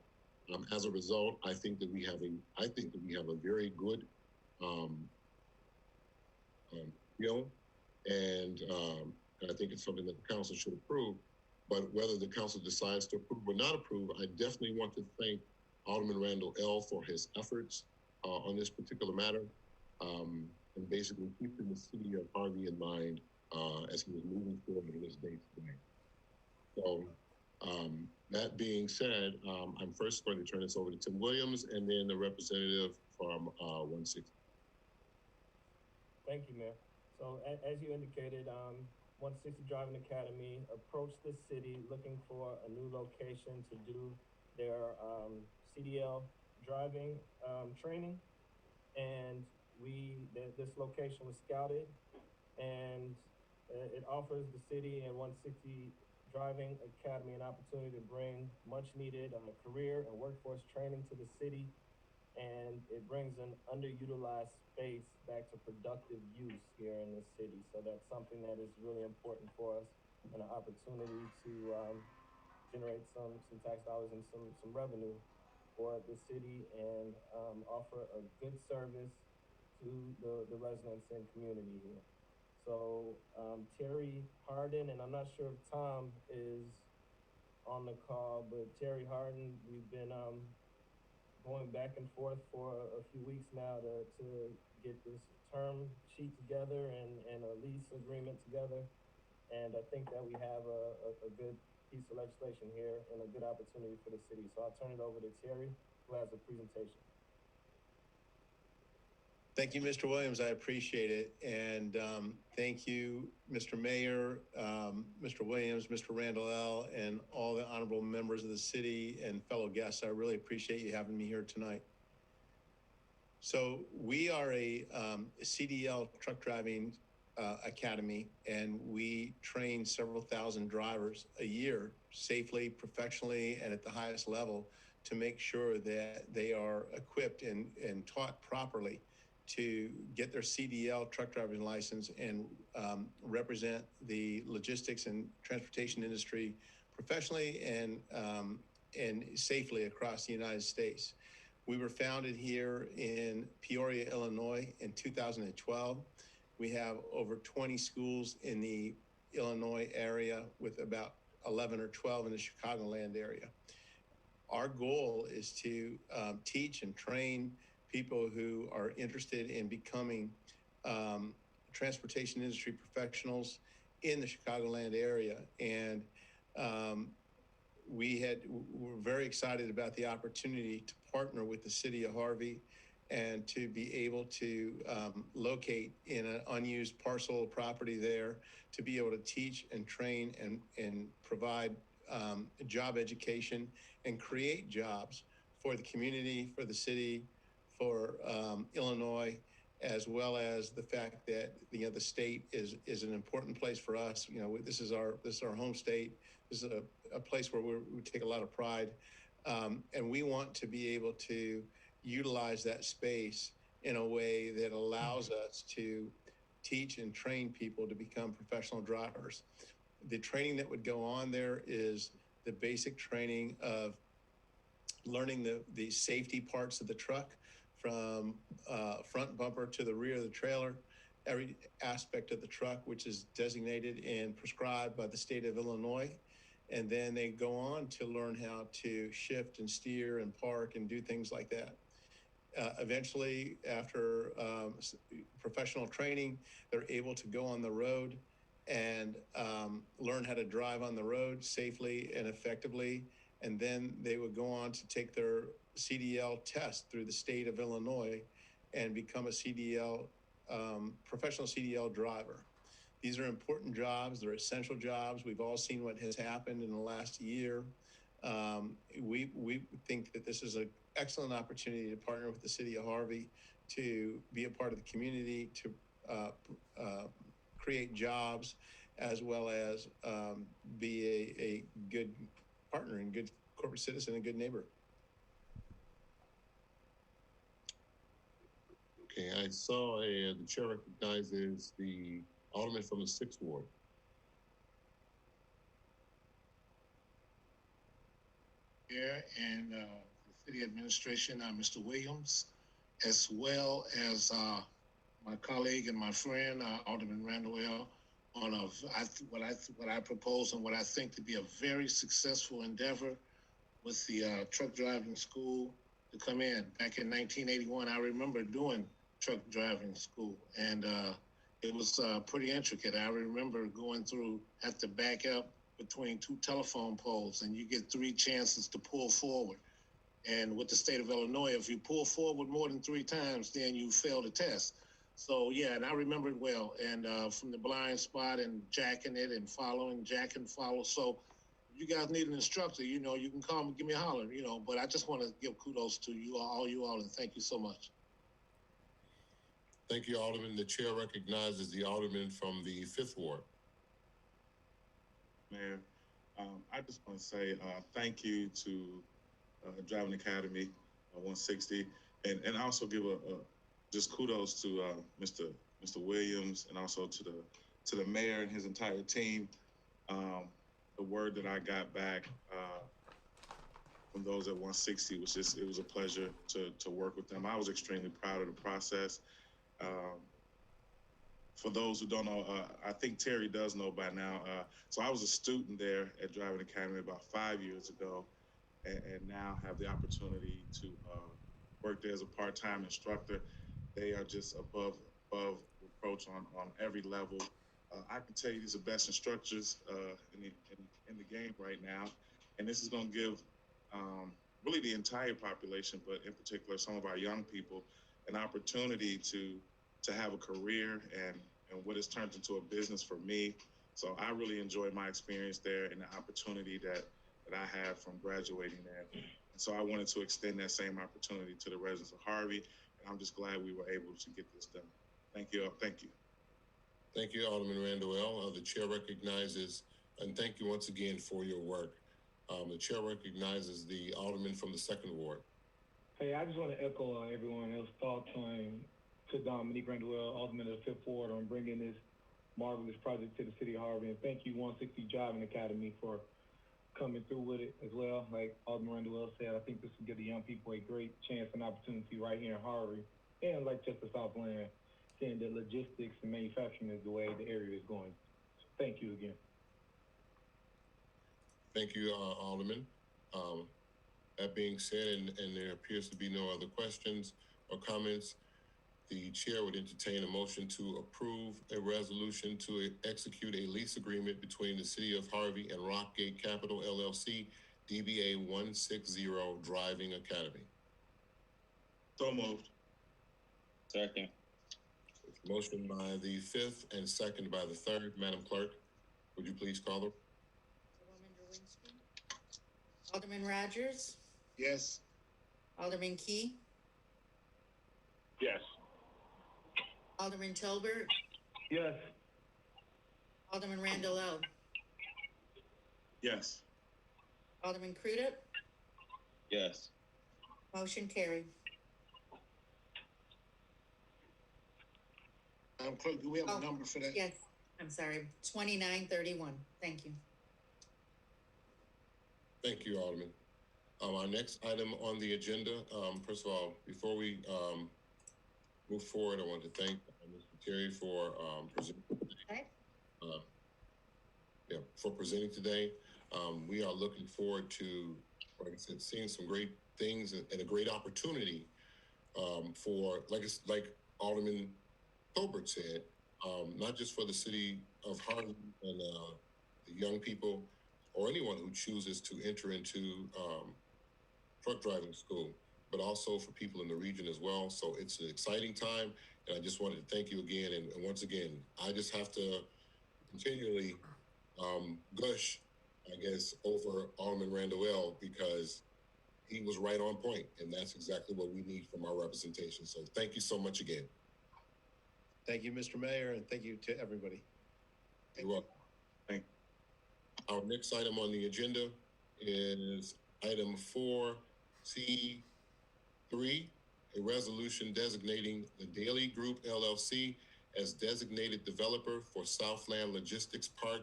Speaker 1: As a result, I think that we have a very good bill, and I think it's something that the council should approve. But whether the council decides to approve or not approve, I definitely want to thank Alderman Randall L. for his efforts on this particular matter, and basically keeping the city of Harvey in mind as he was moving forward in this day today. So that being said, I'm first going to turn this over to Tim Williams and then the representative from 160.
Speaker 5: Thank you, Mayor. So as you indicated, 160 Driving Academy approached the city looking for a new location to do their CDL driving training, and this location was scouted, and it offers the city and 160 Driving Academy an opportunity to bring much needed career and workforce training to the city, and it brings an underutilized space back to productive use here in the city. So that's something that is really important for us, and an opportunity to generate some tax dollars and some revenue for the city, and offer a good service to the residents and community here. So Terry Harden, and I'm not sure if Tom is on the call, but Terry Harden, we've been going back and forth for a few weeks now to get this term sheet together and a lease agreement together. And I think that we have a good piece of legislation here and a good opportunity for the city. So I'll turn it over to Terry, who has a presentation.
Speaker 13: Thank you, Mr. Williams. I appreciate it. And thank you, Mr. Mayor, Mr. Williams, Mr. Randall L., and all the honorable members of the city and fellow guests. I really appreciate you having me here tonight. So we are a CDL truck driving academy, and we train several thousand drivers a year safely, professionally, and at the highest level to make sure that they are equipped and taught properly to get their CDL truck driving license and represent the logistics and transportation industry professionally and safely across the United States. We were founded here in Peoria, Illinois in 2012. We have over 20 schools in the Illinois area with about 11 or 12 in the Chicagoland area. Our goal is to teach and train people who are interested in becoming transportation industry professionals in the Chicagoland area. And we're very excited about the opportunity to partner with the city of Harvey and to be able to locate in an unused parcel of property there to be able to teach and train and provide job education and create jobs for the community, for the city, for Illinois, as well as the fact that the state is an important place for us. This is our home state. This is a place where we take a lot of pride, and we want to be able to utilize that space in a way that allows us to teach and train people to become professional drivers. The training that would go on there is the basic training of learning the safety parts of the truck, from front bumper to the rear of the trailer, every aspect of the truck, which is designated and prescribed by the state of Illinois. And then they go on to learn how to shift and steer and park and do things like that. Eventually, after professional training, they're able to go on the road and learn how to drive on the road safely and effectively. And then they would go on to take their CDL test through the state of Illinois and become a professional CDL driver. These are important jobs. They're essential jobs. We've all seen what has happened in the last year. We think that this is an excellent opportunity to partner with the city of Harvey to be a part of the community, to create jobs, as well as be a good partner and good corporate citizen and good neighbor.
Speaker 1: Okay, I saw the chair recognizes the alderman from the 6th Ward.
Speaker 4: Here and the city administration, Mr. Williams, as well as my colleague and my friend, Alderman Randall, on what I propose and what I think to be a very successful endeavor with the truck driving school to come in. Back in 1981, I remember doing truck driving school, and it was pretty intricate. I remember going through, have to back up between two telephone poles, and you get 3 chances to pull forward. And with the state of Illinois, if you pull forward more than 3 times, then you fail the test. So yeah, and I remember it well. And from the blind spot and jacking it and following, jack and follow. So if you guys need an instructor, you know, you can call me, give me a holler, you know. But I just want to give kudos to you all, and thank you so much.
Speaker 1: Thank you, Alderman. The chair recognizes the alderman from the 5th Ward.
Speaker 11: Mayor, I just want to say thank you to Driving Academy 160, and also give a just kudos to Mr. Williams, and also to the mayor and his entire team. The word that I got back from those at 160 was just, it was a pleasure to work with them. I was extremely proud of the process. For those who don't know, I think Terry does know by now. So I was a student there at Driving Academy about 5 years ago, and now have the opportunity to work there as a part-time instructor. They are just above reproach on every level. I can tell you these are the best instructors in the game right now, and this is going to give really the entire population, but in particular some of our young people, an opportunity to have a career and what has turned into a business for me. So I really enjoyed my experience there and the opportunity that I had from graduating there. And so I wanted to extend that same opportunity to the residents of Harvey, and I'm just glad we were able to get this done. Thank you. Thank you.
Speaker 1: Thank you, Alderman Randall. The chair recognizes, and thank you once again for your work. The chair recognizes the alderman from the 2nd Ward.
Speaker 9: Hey, I just want to echo everyone else's thoughts on to Dominique Randall, Alderman of the 5th Ward, on bringing this marvelous project to the city of Harvey. And thank you, 160 Driving Academy, for coming through with it as well. Like Alderman Randall said, I think this will give the young people a great chance and opportunity right here in Harvey and like just the Southland, saying that logistics and manufacturing is the way the area is going. So thank you again.
Speaker 1: Thank you, Alderman. That being said, and there appears to be no other questions or comments, the chair would entertain a motion to approve a resolution to execute a lease agreement between the City of Harvey and Rockgate Capital LLC, DBA 160 Driving Academy.
Speaker 11: So moved.
Speaker 2: Second.
Speaker 1: Motion by the 5th and second by the 3rd. Madam Clerk, would you please call the?
Speaker 3: Alderman Drwinski. Alderman Rogers.
Speaker 4: Yes.
Speaker 3: Alderman Key.
Speaker 9: Yes.
Speaker 3: Alderman Tolbert.
Speaker 9: Yes.
Speaker 3: Alderman Randall.
Speaker 11: Yes.
Speaker 3: Alderman Crudup.
Speaker 2: Yes.
Speaker 3: Motion carried.
Speaker 4: Clerk, do we have a number for that?
Speaker 3: Yes, I'm sorry, 2931. Thank you.
Speaker 1: Thank you, Alderman. Our next item on the agenda, first of all, before we move forward, I want to thank Mr. Terry for presenting today. For presenting today. We are looking forward to, like I said, seeing some great things and a great opportunity for, like Alderman Tolbert said, not just for the city of Harvey and the young people or anyone who chooses to enter into truck driving school, but also for people in the region as well. So it's an exciting time, and I just wanted to thank you again. And once again, I just have to continually gush, I guess, over Alderman Randall because he was right on point, and that's exactly what we need from our representation. So thank you so much again.
Speaker 13: Thank you, Mr. Mayor, and thank you to everybody.
Speaker 1: You're welcome.
Speaker 11: Thank
Speaker 1: Our next item on the agenda is item 4C3, a resolution designating the Daily Group LLC as designated developer for Southland Logistics Park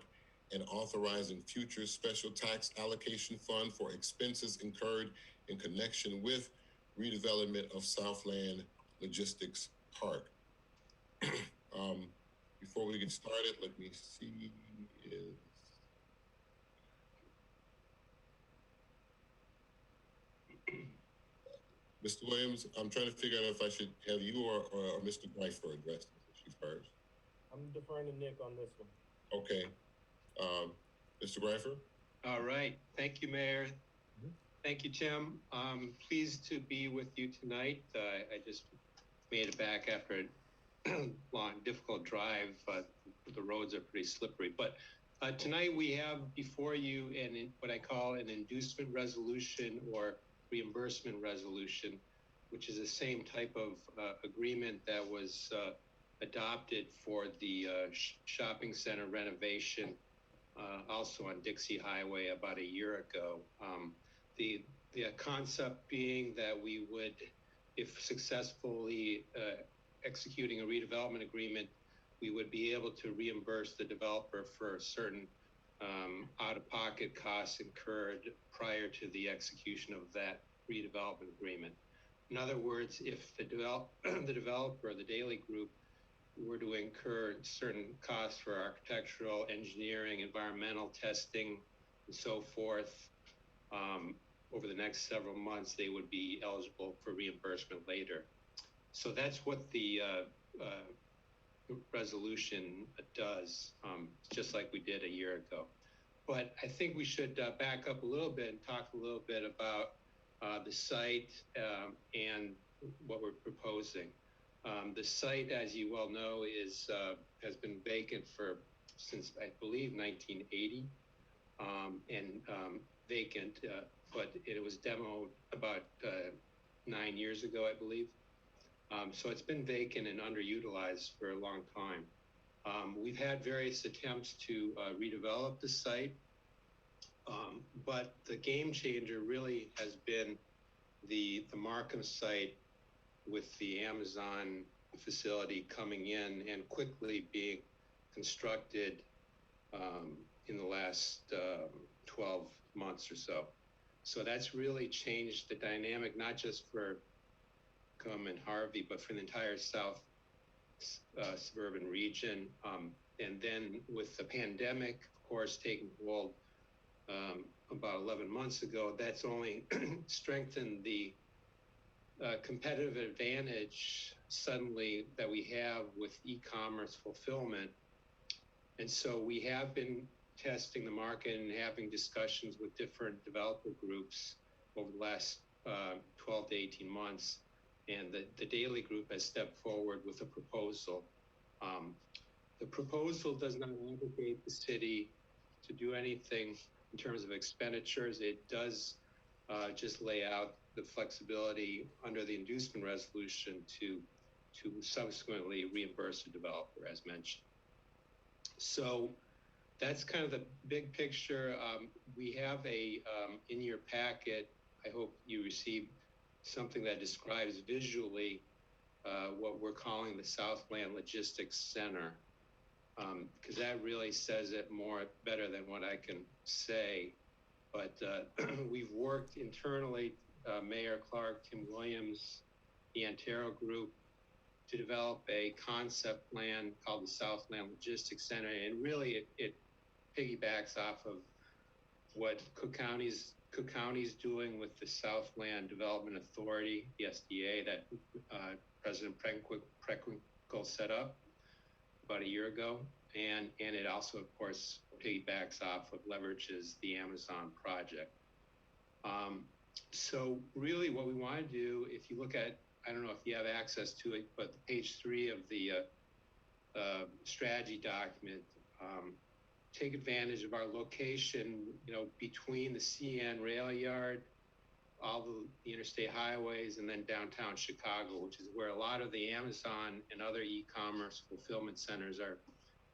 Speaker 1: and authorizing future special tax allocation fund for expenses incurred in connection with redevelopment of Southland Logistics Park. Before we get started, let me see. Mr. Williams, I'm trying to figure out if I should have you or Mr. Greifer address this issue first.
Speaker 5: I'm deferring to Nick on this one.
Speaker 1: Okay. Mr. Greifer?
Speaker 14: All right. Thank you, Mayor. Thank you, Tim. Pleased to be with you tonight. I just made it back after a long, difficult drive. The roads are pretty slippery. But tonight we have before you what I call an inducement resolution or reimbursement resolution, which is the same type of agreement that was adopted for the shopping center renovation, also on Dixie Highway about a year ago. The concept being that we would, if successfully executing a redevelopment agreement, we would be able to reimburse the developer for certain out-of-pocket costs incurred prior to the execution of that redevelopment agreement. In other words, if the developer, the Daily Group, were to incur certain costs for architectural, engineering, environmental testing, and so forth, over the next several months, they would be eligible for reimbursement later. So that's what the resolution does, just like we did a year ago. But I think we should back up a little bit and talk a little bit about the site and what we're proposing. The site, as you well know, has been vacant since I believe 1980, and vacant, but it was demoed about 9 years ago, I believe. So it's been vacant and underutilized for a long time. We've had various attempts to redevelop the site, but the game changer really has been the Markham site with the Amazon facility coming in and quickly being constructed in the last 12 months or so. So that's really changed the dynamic, not just for Macomb and Harvey, but for the entire South suburban region. And then with the pandemic, of course, taking hold about 11 months ago, that's only strengthened the competitive advantage suddenly that we have with e-commerce fulfillment. And so we have been testing the market and having discussions with different developer groups over the last 12 to 18 months. And the Daily Group has stepped forward with a proposal. The proposal does not obligate the city to do anything in terms of expenditures. It does just lay out the flexibility under the inducement resolution to subsequently reimburse the developer, as mentioned. So that's kind of the big picture. We have in your packet, I hope you received something that describes visually what we're calling the Southland Logistics Center, because that really says it better than what I can say. But we've worked internally, Mayor Clark, Tim Williams, the Antero Group, to develop a concept plan called the Southland Logistics Center. And really it piggybacks off of what Cook County's doing with the Southland Development Authority, the SDA, that President Preckwinkle set up about a year ago. And it also, of course, piggybacks off of, leverages the Amazon project. So really what we want to do, if you look at, I don't know if you have access to it, but page 3 of the strategy document, take advantage of our location, between the CN rail yard, all the interstate highways, and then downtown Chicago, which is where a lot of the Amazon and other e-commerce fulfillment centers are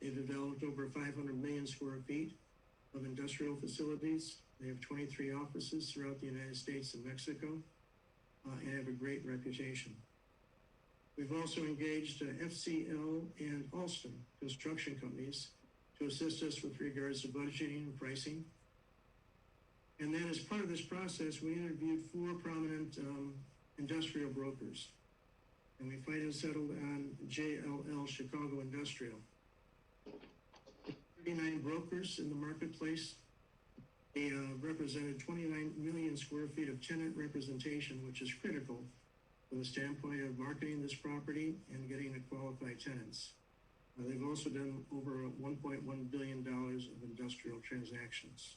Speaker 15: They've developed over 500 million square feet of industrial facilities. They have 23 offices throughout the United States and Mexico, and have a great reputation. We've also engaged FCL and Alston construction companies to assist us with regards to budgeting and pricing. And then as part of this process, we interviewed 4 prominent industrial brokers. And we finally settled on JLL Chicago Industrial. 39 brokers in the marketplace. They represented 29 million square feet of tenant representation, which is critical from the standpoint of marketing this property and getting the qualified tenants. They've also done over $1.1 billion of industrial transactions.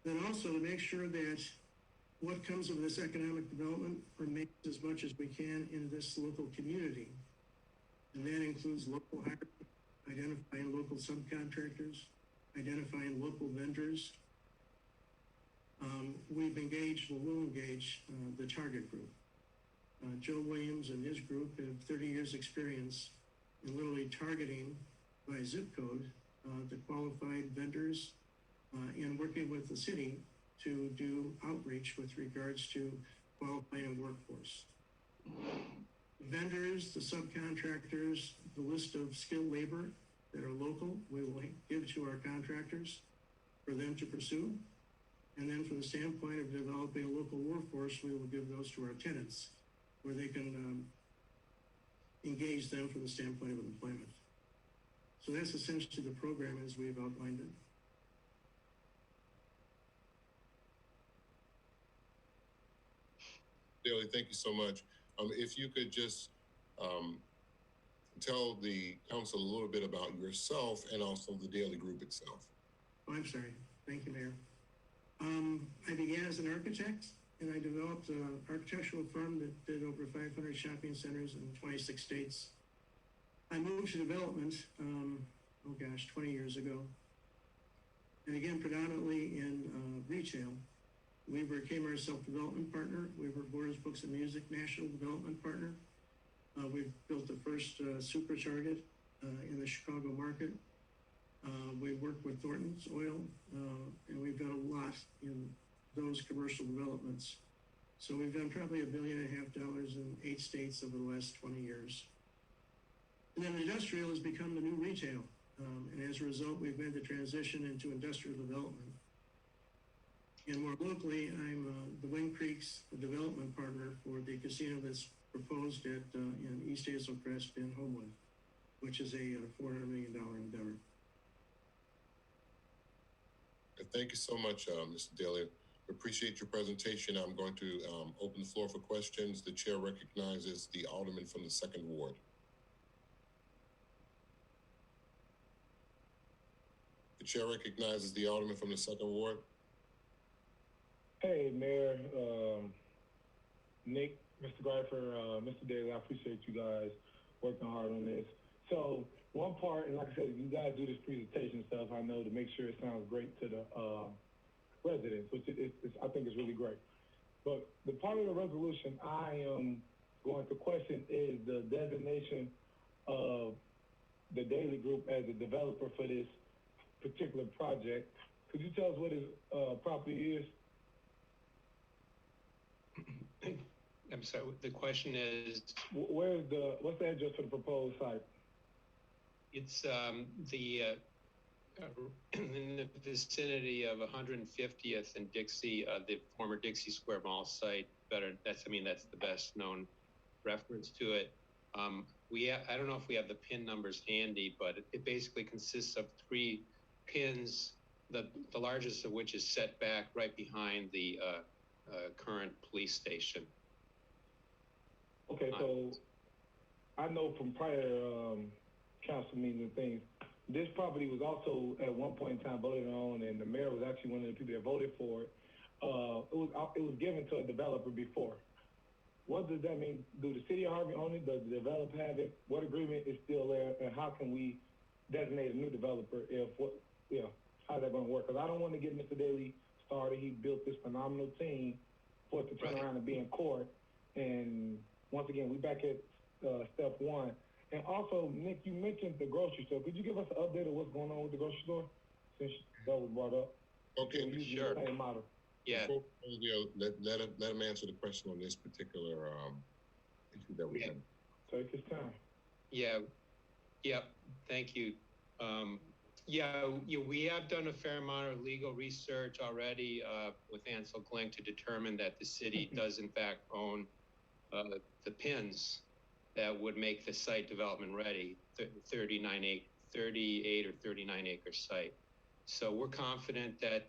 Speaker 15: Then also to make sure that what comes of this economic development remains as much as we can in this local community. And that includes local hiring, identifying local subcontractors, identifying local vendors. We've engaged, or will engage, the target group. Joe Williams and his group have 30 years experience in literally targeting by zip code the qualified vendors and working with the city to do outreach with regards to qualifying a workforce. Vendors, the subcontractors, the list of skilled labor that are local, we will give to our contractors for them to pursue. And then from the standpoint of developing a local workforce, we will give those to our tenants where they can engage them from the standpoint of employment. So that's essentially the program as we've outlined it.
Speaker 1: Daly, thank you so much. If you could just tell the council a little bit about yourself and also the Daly Group itself.
Speaker 15: Oh, I'm sorry. Thank you, Mayor. I began as an architect, and I developed an architectural firm that did over 500 shopping centers in 26 states. I moved to development, 20 years ago. And again, predominantly in retail. We became our self-development partner. We were Borders Books and Music National Development Partner. We've built the first super target in the Chicago market. We worked with Thornton's Oil, and we've done a lot in those commercial developments. So we've done probably $1.5 billion in 8 states over the last 20 years. And then industrial has become the new retail. And as a result, we've made the transition into industrial development. And more locally, I'm the Wind Creek's development partner for the casino that's proposed at in East Hazel Crest in Homewood, which is a $400 million endeavor.
Speaker 1: Thank you so much, Mr. Daly. Appreciate your presentation. I'm going to open the floor for questions. The chair recognizes the alderman from the 2nd Ward. The chair recognizes the alderman from the 2nd Ward.
Speaker 9: Hey, Mayor, Nick, Mr. Greifer, Mr. Daly, I appreciate you guys working hard on this. So one part, and like I said, you guys do this presentation stuff, I know, to make sure it sounds great to the residents, which I think is really great. But the part of the resolution I am going to question is the designation of the Daly Group as a developer for this particular project. Could you tell us what his property is?
Speaker 14: I'm sorry, the question is?
Speaker 9: What's the address for the proposed site?
Speaker 14: It's in the vicinity of 150th and Dixie, the former Dixie Square Mall site. That's the best known reference to it. I don't know if we have the pin numbers handy, but it basically consists of 3 pins, the largest of which is set back right behind the current police station.
Speaker 9: Okay, so I know from prior council meetings and things, this property was also at one point in time voted on, and the mayor was actually one of the people that voted for it. It was given to a developer before. What does that mean? Do the city of Harvey own it? Does the developer have it? What agreement is still there? And how can we designate a new developer how's that going to work? Because I don't want to get Mr. Daly started. He built this phenomenal team for it to turn around and be in court. And once again, we back at step 1. And also, Nick, you mentioned the grocery store. Could you give us an update of what's going on with the grocery store since that was brought up?
Speaker 1: Okay,
Speaker 14: Sure.
Speaker 9: The same model.
Speaker 14: Yeah.
Speaker 1: Before, let him answer the question on this particular issue that we have.
Speaker 9: Take his time.
Speaker 14: Yeah. Yep. Thank you. We have done a fair amount of legal research already with Ansel Glenk to determine that the city does in fact own the pins that would make the site development ready, 38 or 39 acre site. So we're confident that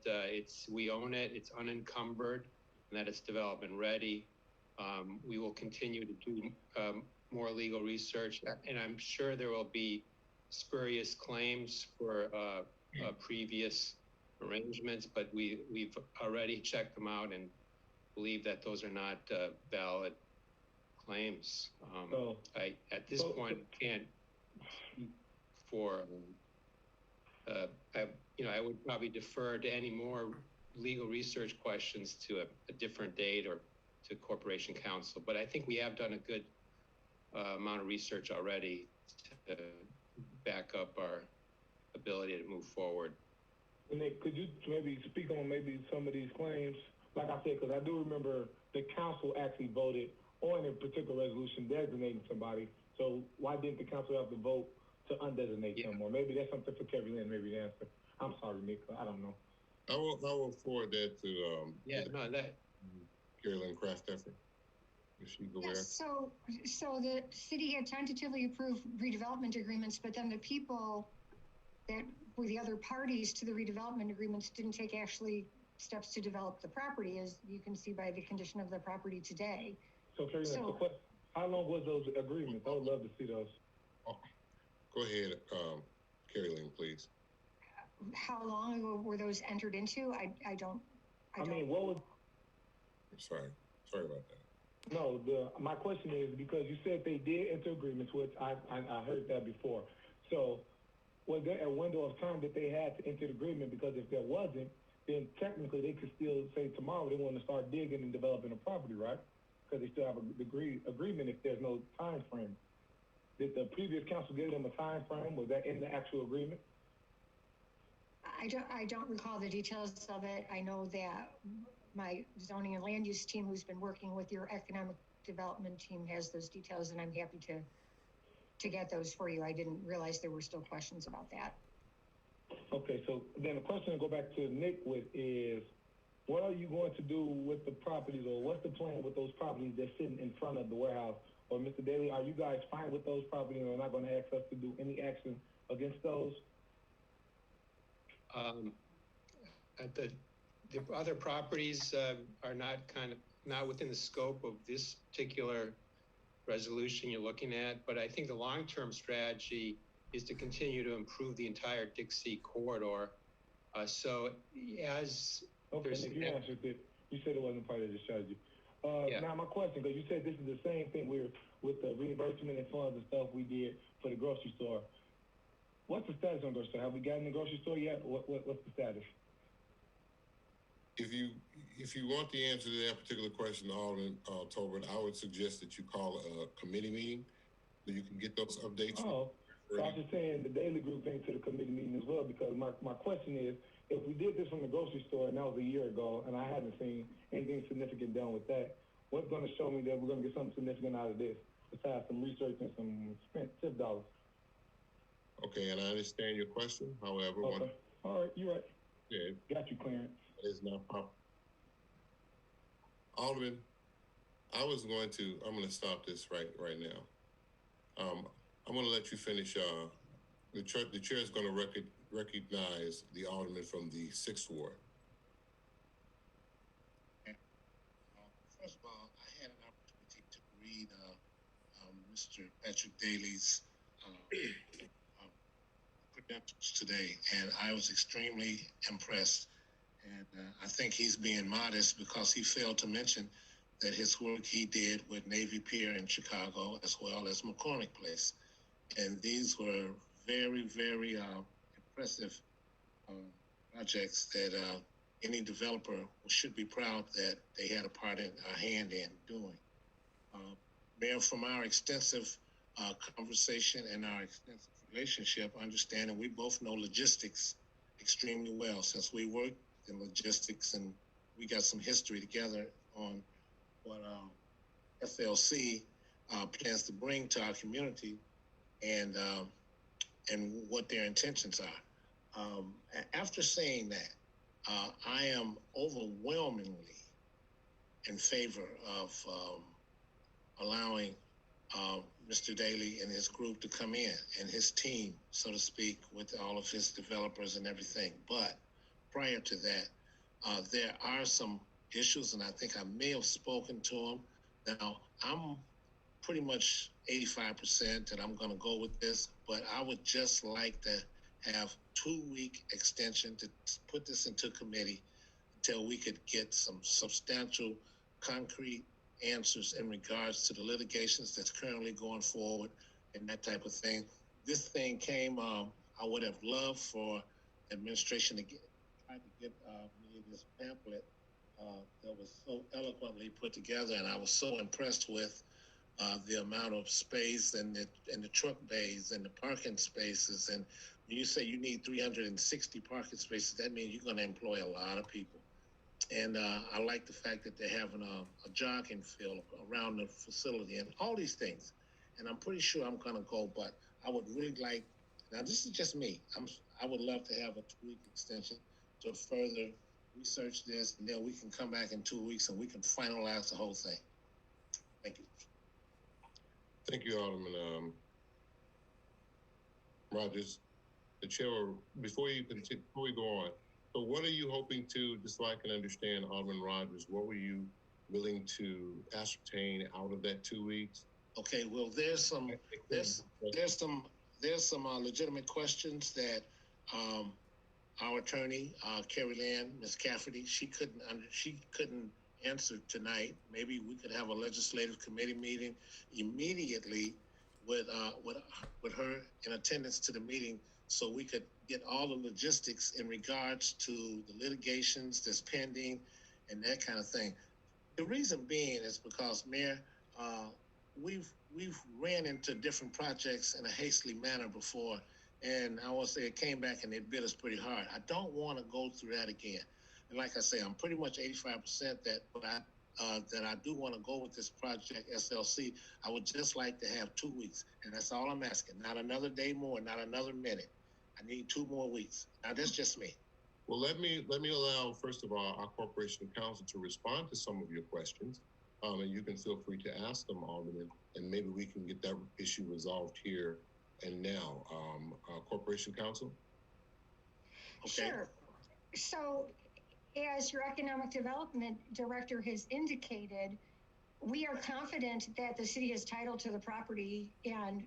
Speaker 14: we own it, it's unencumbered, and that it's development ready. We will continue to do more legal research, and I'm sure there will be spurious claims for previous arrangements, but we've already checked them out and believe that those are not valid claims. I at this point can't for I would probably defer to any more legal research questions to a different date or to Corporation Counsel. But I think we have done a good amount of research already to back up our ability to move forward.
Speaker 9: Nick, could you maybe speak on maybe some of these claims? Like I said, because I do remember the council actually voted on a particular resolution designating somebody. So why didn't the council have to vote to undesignate them? Or maybe that's something for Kevin Lynn, maybe to answer. I'm sorry, Nick, I don't know.
Speaker 1: I will forward that to
Speaker 14: that
Speaker 1: Carrie Lynn Craft effort. Is she aware?
Speaker 10: Yes, so the city had tentatively approved redevelopment agreements, but then the people that were the other parties to the redevelopment agreements didn't take actually steps to develop the property, as you can see by the condition of the property today.
Speaker 9: So Carrie Lynn, how long was those agreements? I would love to see those.
Speaker 1: Go ahead, Carrie Lynn, please.
Speaker 10: How long ago were those entered into? I don't.
Speaker 9: What was?
Speaker 1: I'm sorry about that.
Speaker 9: No, my question is because you said they did enter agreements, which I heard that before. So was there a window of time that they had to enter the agreement? Because if there wasn't, then technically they could still say tomorrow they want to start digging and developing a property, right? Because they still have a agreement if there's no time frame. Did the previous council give them a time frame? Was that in the actual agreement?
Speaker 10: I don't recall the details of it. I know that my zoning and land use team, who's been working with your economic development team, has those details, and I'm happy to get those for you. I didn't realize there were still questions about that.
Speaker 9: Okay, so then the question to go back to Nick with is, what are you going to do with the properties, or what's the plan with those properties that's sitting in front of the warehouse? Or Mr. Daly, are you guys fine with those properties and are not going to ask us to do any action against those?
Speaker 14: The other properties are not within the scope of this particular resolution you're looking at, but I think the long-term strategy is to continue to improve the entire Dixie corridor. So as
Speaker 9: okay, Nick, you answered it. You said it wasn't part of the strategy. Now my question, because you said this is the same thing with the reimbursement and funds and stuff we did for the grocery store. What's the status on the grocery store? Have we gotten the grocery store yet? What's the status?
Speaker 1: If you want the answer to that particular question, Alderman Tolbert, I would suggest that you call a committee meeting so you can get those updates.
Speaker 9: Oh, so I was just saying the daily group came to the committee meeting as well, because my question is, if we did this from the grocery store and that was a year ago and I hadn't seen anything significant done with that, what's going to show me that we're going to get something significant out of this besides some research and some spent tip dollars?
Speaker 1: Okay, and I understand your question. However,
Speaker 9: all right, you're right.
Speaker 1: Yeah,
Speaker 9: got you, Clarence.
Speaker 1: That is not proper. Alderman, I'm going to stop this right now. I'm going to let you finish. The chair is going to recognize the alderman from the 6th Ward.
Speaker 4: First of all, I had an opportunity to read Mr. Patrick Daly's credentials today, and I was extremely impressed. And I think he's being modest because he failed to mention that his work he did with Navy Pier in Chicago as well as McCormick Place. And these were very, very impressive projects that any developer should be proud that they had a hand in doing. Mayor, from our extensive conversation and our extensive relationship, understanding we both know logistics extremely well since we worked in logistics and we got some history together on what SLC plans to bring to our community and what their intentions are. After saying that, I am overwhelmingly in favor of allowing Mr. Daly and his group to come in and his team, so to speak, with all of his developers and everything. But prior to that, there are some issues, and I think I may have spoken to him. Now, I'm pretty much 85% that I'm going to go with this, but I would just like to have 2-week extension to put this into committee until we could get some substantial, concrete answers in regards to the litigations that's currently going forward and that type of thing. This thing came, I would have loved for administration to try to get me this pamphlet that was so eloquently put together, and I was so impressed with the amount of space and the truck bays and the parking spaces. And when you say you need 360 parking spaces, that means you're going to employ a lot of people. And I like the fact that they're having a jogging field around the facility and all these things. And I'm pretty sure I'm going to go, but I would really like, now this is just me, I would love to have a 2-week extension to further research this, and then we can come back in 2 weeks and we can finalize the whole thing. Thank you.
Speaker 1: Thank you, Alderman Rogers. The chair, before we go on, so what are you hoping to, just so I can understand, Alderman Rogers, what were you willing to ascertain out of that 2 weeks?
Speaker 4: Okay, well, there's some legitimate questions that our attorney, Carrie Lynn, Ms. Cafferty, she couldn't answer tonight. Maybe we could have a legislative committee meeting immediately with her in attendance to the meeting, so we could get all the logistics in regards to the litigations that's pending and that kind of thing. The reason being is because, Mayor, we've ran into different projects in a hastily manner before, and I will say it came back and it bit us pretty hard. I don't want to go through that again. And like I say, I'm pretty much 85% that I do want to go with this project SLC. I would just like to have 2 weeks, and that's all I'm asking. Not another day more, not another minute. I need 2 more weeks. Now that's just me.
Speaker 1: Well, let me allow, first of all, our corporation counsel to respond to some of your questions, and you can feel free to ask them, Alderman, and maybe we can get that issue resolved here and now. Corporation counsel.
Speaker 10: Okay. Sure. So, as your economic development director has indicated, we are confident that the city has title to the property, and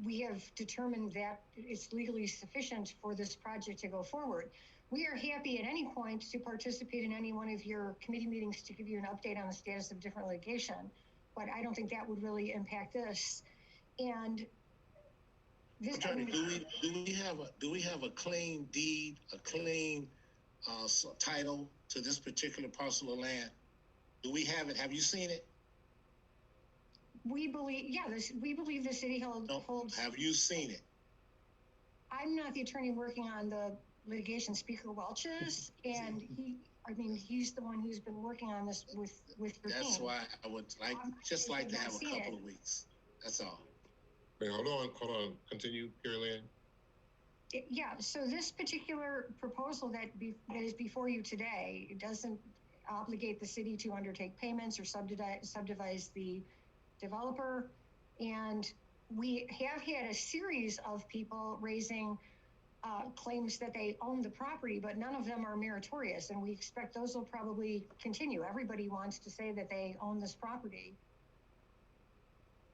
Speaker 10: we have determined that it's legally sufficient for this project to go forward. We are happy at any point to participate in any one of your committee meetings to give you an update on the status of different litigation, but I don't think that would really impact this. And this,
Speaker 4: Attorney, do we have a clean deed, a clean title to this particular parcel of land? Do we have it? Have you seen it?
Speaker 10: We believe, we believe the city holds.
Speaker 4: Have you seen it?
Speaker 10: I'm not the attorney working on the litigation. Speaker Welch is, and he's the one who's been working on this with your team.
Speaker 4: That's why I would just like to have a couple of weeks. That's all.
Speaker 1: Wait, hold on. Continue, Carrie Lynn.
Speaker 10: Yeah, so this particular proposal that is before you today, it doesn't obligate the city to undertake payments or subdivide the developer. And we have had a series of people raising claims that they own the property, but none of them are meritorious. And we expect those will probably continue. Everybody wants to say that they own this property.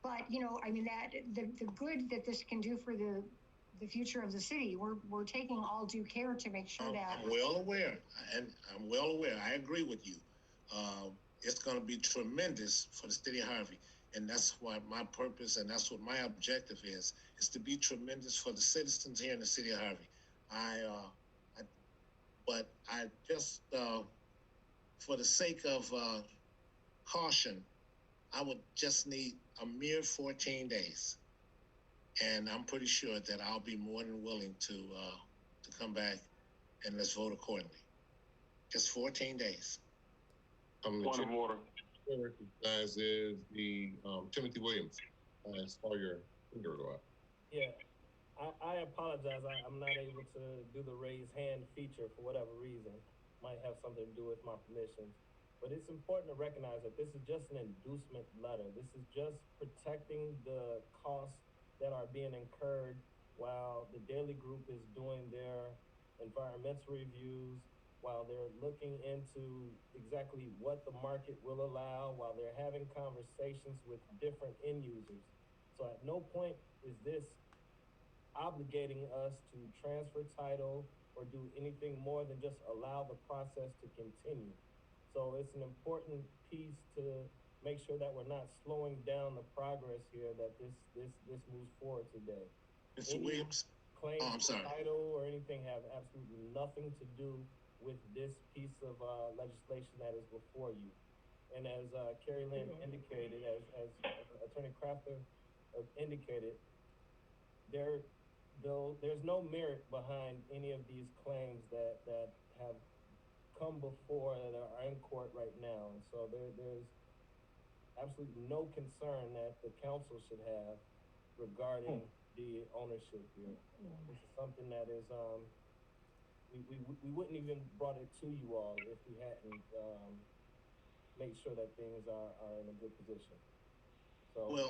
Speaker 10: But, that the good that this can do for the future of the city, we're taking all due care to make sure that.
Speaker 4: I'm well aware, and I'm well aware. I agree with you. It's going to be tremendous for the city of Harvey. And that's what my purpose and that's what my objective is to be tremendous for the citizens here in the city of Harvey. But I just, for the sake of caution, I would just need a mere 14 days. And I'm pretty sure that I'll be more than willing to come back and let's vote accordingly. Just 14 days.
Speaker 1: Point of order. Recognizes the Timothy Williams. I saw your finger go up.
Speaker 5: Yeah, I apologize. I'm not able to do the raise hand feature for whatever reason. Might have something to do with my permissions. But it's important to recognize that this is just an inducement letter. This is just protecting the costs that are being incurred while the Daily Group is doing their environmental reviews, while they're looking into exactly what the market will allow, while they're having conversations with different end users. So at no point is this obligating us to transfer title or do anything more than just allow the process to continue. So it's an important piece to make sure that we're not slowing down the progress here, that this moves forward today.
Speaker 4: Mr. Williams?
Speaker 5: Claims
Speaker 4: I'm sorry.
Speaker 5: for title or anything have absolutely nothing to do with this piece of legislation that is before you. And as Carrie Lynn indicated, as Attorney Crafter indicated, there's no merit behind any of these claims that have come before that are in court right now. And so there's absolutely no concern that the council should have regarding the ownership here. This is something that is, we wouldn't even brought it to you all if we hadn't made sure that things are in a good position. So
Speaker 4: Well,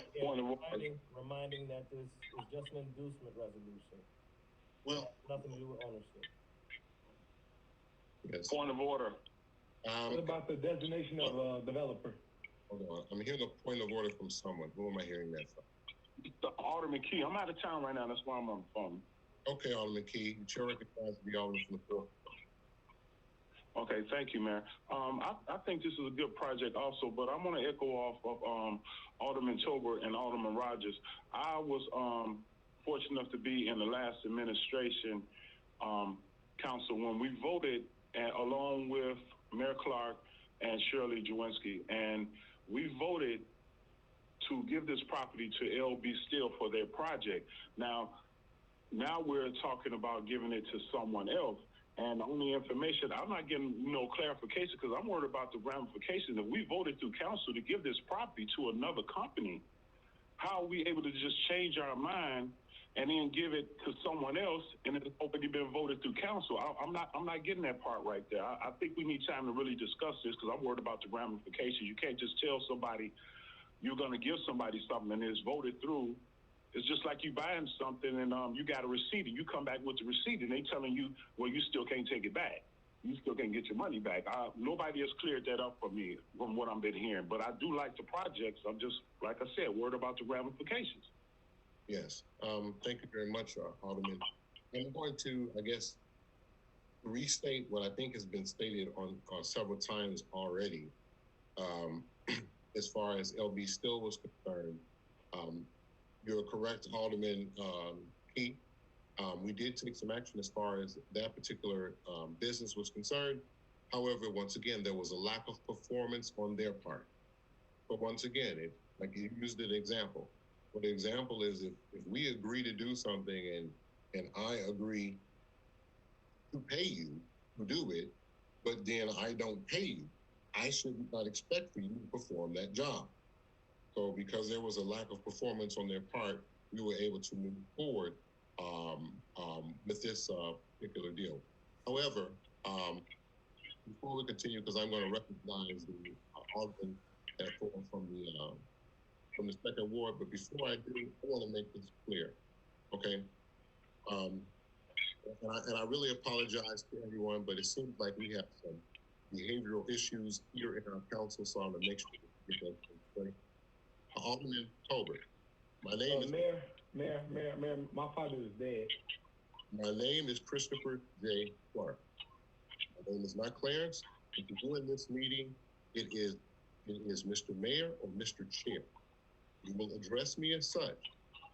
Speaker 5: again, reminding that this is just an inducement resolution.
Speaker 4: Well,
Speaker 5: nothing to do with ownership.
Speaker 1: Yes.
Speaker 11: Point of order.
Speaker 9: What about the designation of developer?
Speaker 1: Hold on. I'm hearing a point of order from someone. Who am I hearing that from?
Speaker 11: The Alderman Key. I'm out of town right now. That's why I'm on the phone.
Speaker 1: Okay, Alderman Key. The chair recognizes the Alderman from the floor.
Speaker 11: Okay, thank you, Mayor. I think this is a good project also, but I want to echo off of Alderman Tolbert and Alderman Rogers. I was fortunate enough to be in the last administration council when we voted along with Mayor Clark and Shirley Jawinski, and we voted to give this property to LB Steel for their project. Now we're talking about giving it to someone else. And the only information, I'm not getting clarification because I'm worried about the ramifications. If we voted through council to give this property to another company, how are we able to just change our mind and then give it to someone else and it's already been voted through council? I'm not getting that part right there. I think we need time to really discuss this because I'm worried about the ramifications. You can't just tell somebody you're going to give somebody something and it's voted through. It's just like you buying something and you got a receipt and you come back with the receipt and they telling you, well, you still can't take it back. You still can't get your money back. Nobody has cleared that up for me from what I've been hearing, but I do like the projects. I'm just, like I said, worried about the ramifications.
Speaker 1: Yes. Thank you very much, Alderman. I'm going to, I guess, restate what I think has been stated on several times already. As far as LB Steel was concerned, you're correct, Alderman Key. We did take some action as far as that particular business was concerned. However, once again, there was a lack of performance on their part. But once again, like you used an example. Well, the example is if we agree to do something and I agree to pay you to do it, but then I don't pay you, I should not expect for you to perform that job. So because there was a lack of performance on their part, we were able to move forward with this particular deal. However, before we continue, because I'm going to recognize the Alderman from the second ward, but before I do, I want to make this clear, okay? And I really apologize to everyone, but it seems like we have some behavioral issues here in our council, so I'm going to make sure we get that straight. Alderman Tolbert, my name is...
Speaker 9: Mayor, my father is dead.
Speaker 1: My name is Christopher J. Clark. My name is not Clarence. If you go in this meeting, it is Mr. Mayor or Mr. Chair. You will address me as such.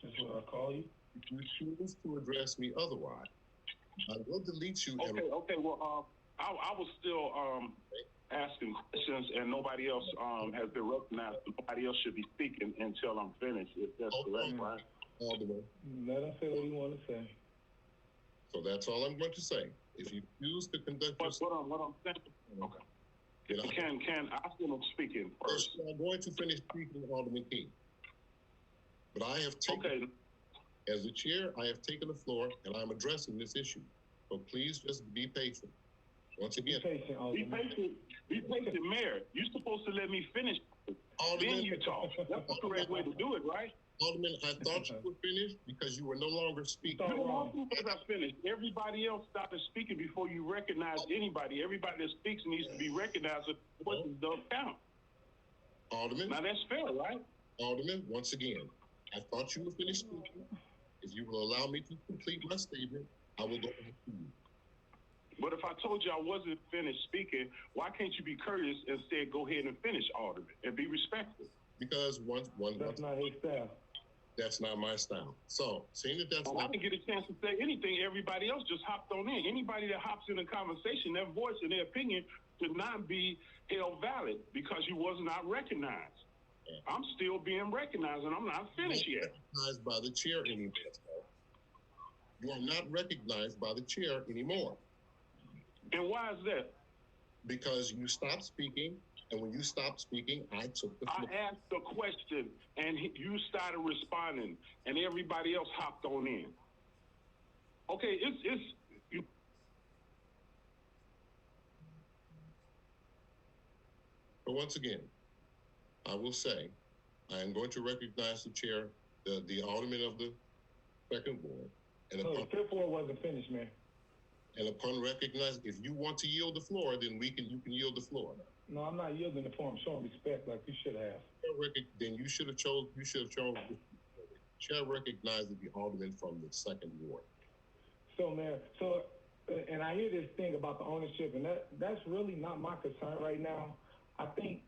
Speaker 9: That's what I call you.
Speaker 1: If you choose to address me otherwise, I will delete you.
Speaker 11: Okay. Well, I was still
Speaker 16: asking questions and nobody else has been recognized. Nobody else should be speaking until I'm finished, if that's correct, right?
Speaker 1: Alderman.
Speaker 9: Let him say what he want to say.
Speaker 1: So that's all I'm going to say. If you choose to conduct
Speaker 16: But
Speaker 1: yourself,
Speaker 16: what I'm saying, okay. Can I finish speaking
Speaker 1: first,
Speaker 16: first?
Speaker 1: I'm going to finish speaking, Alderman King. But I have taken,
Speaker 16: Okay.
Speaker 1: as the chair, I have taken the floor and I'm addressing this issue. So please just be patient. Once again,
Speaker 16: Be patient, Mayor. You're supposed to let me finish.
Speaker 1: Alderman,
Speaker 16: Then you talk. That's the correct way to do it, right?
Speaker 1: Alderman, I thought you were finished because you were no longer speaking.
Speaker 16: You don't know because I finished. Everybody else started speaking before you recognized anybody. Everybody that speaks needs to be recognized. So voices don't count.
Speaker 1: Alderman.
Speaker 16: Now that's fair, right?
Speaker 1: Alderman, once again, I thought you were finished speaking. If you will allow me to complete my statement, I will go back to you.
Speaker 16: But if I told you I wasn't finished speaking, why can't you be courteous and say, go ahead and finish, Alderman, and be respectful?
Speaker 1: Because that's
Speaker 9: not his style.
Speaker 1: That's not my style. So, seeing that that's
Speaker 16: I didn't get a chance to say anything. Everybody else just hopped on in. Anybody that hops in a conversation, their voice and their opinion should not be held valid because you was not recognized. I'm still being recognized, and I'm not finished yet.
Speaker 1: Recognized by the chair anymore. You are not recognized by the chair anymore.
Speaker 16: And why is that?
Speaker 1: Because you stopped speaking, and when you stopped speaking, I took the floor.
Speaker 16: I asked the question, and you started responding, and everybody else hopped on in. Okay, you.
Speaker 1: But once again, I will say, I am going to recognize the chair, the alderman of the second ward. And
Speaker 9: the fifth ward wasn't finished, man.
Speaker 1: And upon recognizing, if you want to yield the floor, then you can yield the floor.
Speaker 9: No, I'm not yielding the floor. I'm showing respect like you should have.
Speaker 1: Then you should have chosen. Chair recognized the alderman from the second ward.
Speaker 9: So, man, and I hear this thing about the ownership, and that's really not my concern right now. I think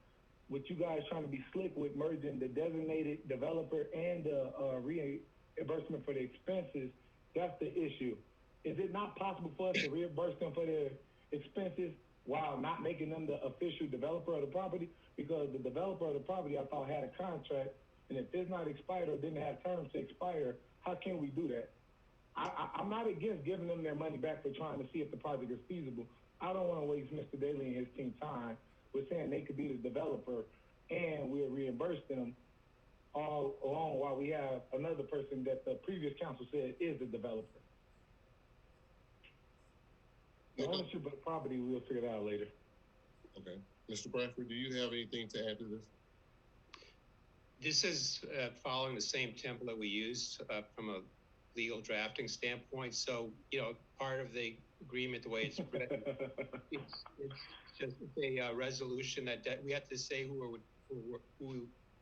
Speaker 9: with you guys trying to be slick with merging the designated developer and the reimbursement for the expenses, that's the issue. Is it not possible for us to reimburse them for their expenses while not making them the official developer of the property? Because the developer of the property, I thought, had a contract, and if it's not expired or didn't have terms to expire, how can we do that? I'm not against giving them their money back for trying to see if the project is feasible. I don't want to waste Mr. Daly and his team time with saying they could be the developer and we'll reimburse them all along while we have another person that the previous council said is the developer. The ownership of the property, we'll figure it out later.
Speaker 1: Okay. Mr. Bradford, do you have anything to add to this?
Speaker 14: This is following the same template we used from a legal drafting standpoint. So, part of the agreement, the way it's written, it's just a resolution that we have to say who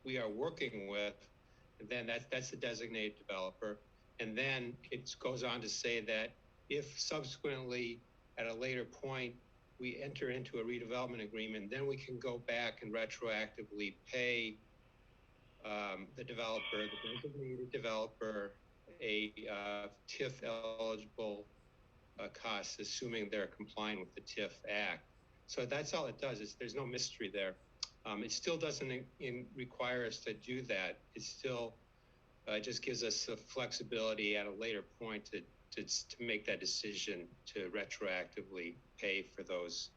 Speaker 14: we are working with, and then that's the designated developer. And then it goes on to say that if subsequently at a later point we enter into a redevelopment agreement, then we can go back and retroactively pay the developer, the designated developer, a TIF eligible cost, assuming they're complying with the TIF Act. So that's all it does. There's no mystery there. It still doesn't require us to do that. It still just gives us the flexibility at a later point to make that decision to retroactively pay for those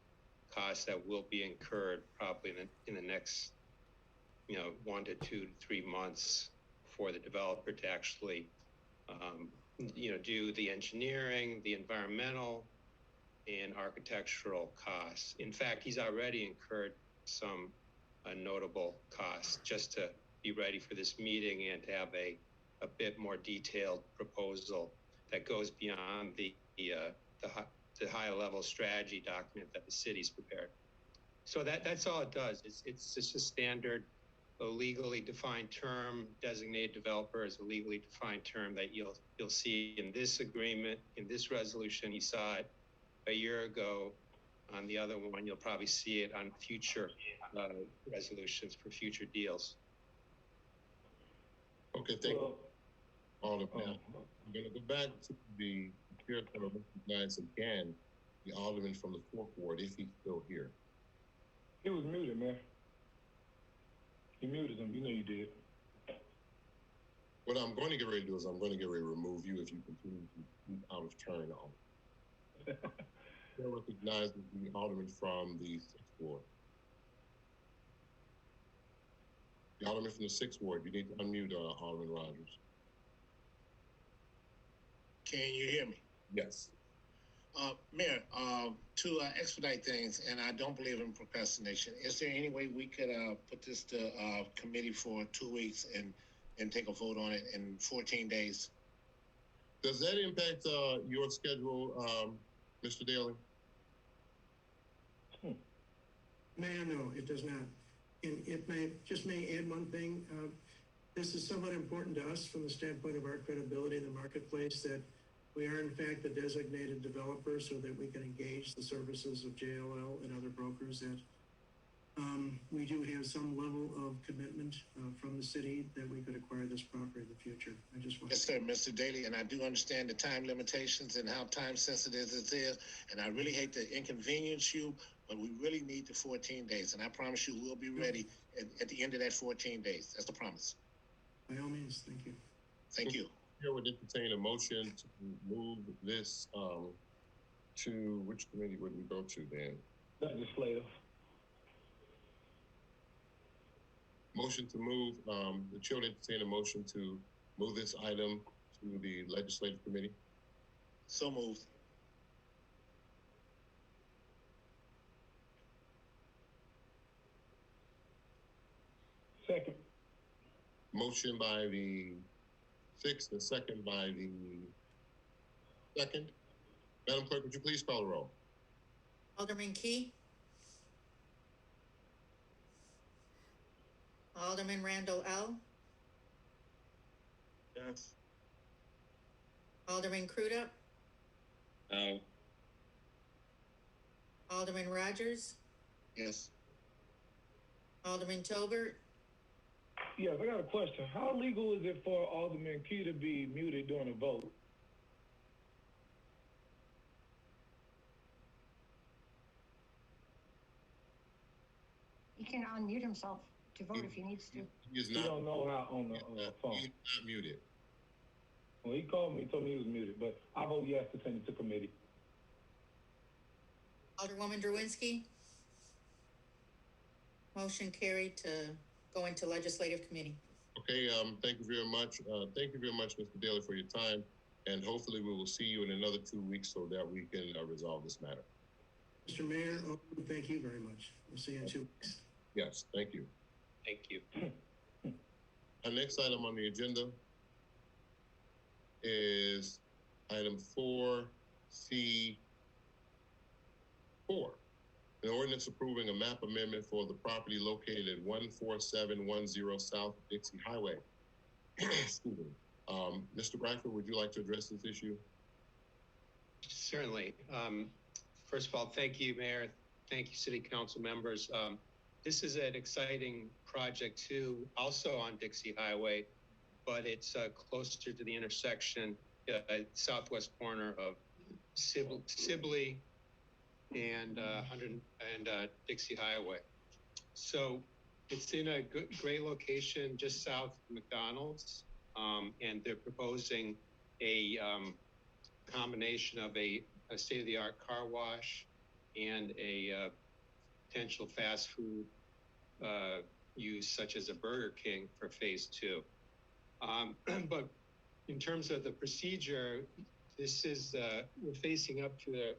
Speaker 14: costs that will be incurred probably in the next 1 to 2 to 3 months for the developer to actually do the engineering, the environmental, and architectural costs. In fact, he's already incurred some notable costs just to be ready for this meeting and to have a bit more detailed proposal that goes beyond the high level strategy document that the city's prepared. So that's all it does. It's just a standard, a legally defined term. Designated developer is a legally defined term that you'll see in this agreement, in this resolution. You saw it a year ago. On the other one, you'll probably see it on future resolutions for future deals.
Speaker 1: Okay, thank you. All of that. I'm going to go back to the chair to recognize again the alderman from the fourth ward if he's still here.
Speaker 9: He was muted, man. You muted him. You know you did.
Speaker 1: What I'm going to get ready to do is I'm going to get ready to remove you if you continue to keep out of turn on. Chair recognizes the Alderman from the 6th Ward. The Alderman from the 6th Ward, you need to unmute Alderman Rogers.
Speaker 4: Can you hear me?
Speaker 1: Yes.
Speaker 4: Mayor, to expedite things, and I don't believe in procrastination, is there any way we could put this to committee for 2 weeks and take a vote on it in 14 days?
Speaker 1: Does that impact your schedule, Mr. Daly?
Speaker 15: Mayor, no, it does not. And it may add one thing. This is somewhat important to us from the standpoint of our credibility in the marketplace, that we are in fact the designated developer so that we can engage the services of JLL and other brokers, that we do have some level of commitment from the city that we could acquire this property in the future. I just want
Speaker 4: Yes, sir, Mr. Daly, and I do understand the time limitations and how time sensitive it is, and I really hate to inconvenience you, but we really need the 14 days, and I promise you we'll be ready at the end of that 14 days. That's the promise.
Speaker 15: By all means, thank you.
Speaker 4: Thank you.
Speaker 1: Chair would entertain a motion to move this to which committee would we go to then?
Speaker 9: Legislative.
Speaker 1: Motion to move, the chair would entertain a motion to move this item to the legislative committee.
Speaker 4: So moved.
Speaker 9: Second.
Speaker 1: Motion by the 6th and second by the 2nd. Madam Clerk, would you please call the roll?
Speaker 3: Alderman Key? Alderman Randall L?
Speaker 11: Yes.
Speaker 3: Alderman Crudup?
Speaker 2: No.
Speaker 3: Alderman Rogers?
Speaker 4: Yes.
Speaker 3: Alderman Tolbert?
Speaker 9: Yes, I got a question. How legal is it for Alderman Key to be muted during a vote?
Speaker 10: He can unmute himself to vote if he needs to.
Speaker 1: He is
Speaker 9: You
Speaker 1: not.
Speaker 9: don't know how on the phone.
Speaker 1: He is not muted.
Speaker 9: Well, he called me, told me he was muted, but I vote yes to send it to committee.
Speaker 3: Alderwoman Drewinski? Motion carried to go into legislative committee.
Speaker 1: Okay, thank you very much. Thank you very much, Mr. Daly, for your time. And hopefully we will see you in another 2 weeks so that we can resolve this matter.
Speaker 15: Mr. Mayor, thank you very much. We'll see you in 2 weeks.
Speaker 1: Yes, thank you.
Speaker 14: Thank you.
Speaker 1: Our next item on the agenda is item 4C4. An ordinance approving a map amendment for the property located at 14710 South Dixie Highway. Excuse me. Mr. Bradford, would you like to address this issue?
Speaker 14: Certainly. First of all, thank you, Mayor. Thank you, City Council members. This is an exciting project too, also on Dixie Highway, but it's closer to the intersection, southwest corner of Sibley and Dixie Highway. So it's in a great location just south of McDonald's, and they're proposing a combination of a state-of-the-art car wash and a potential fast food use such as a Burger King for phase 2. But in terms of the procedure, this is, we're facing up to a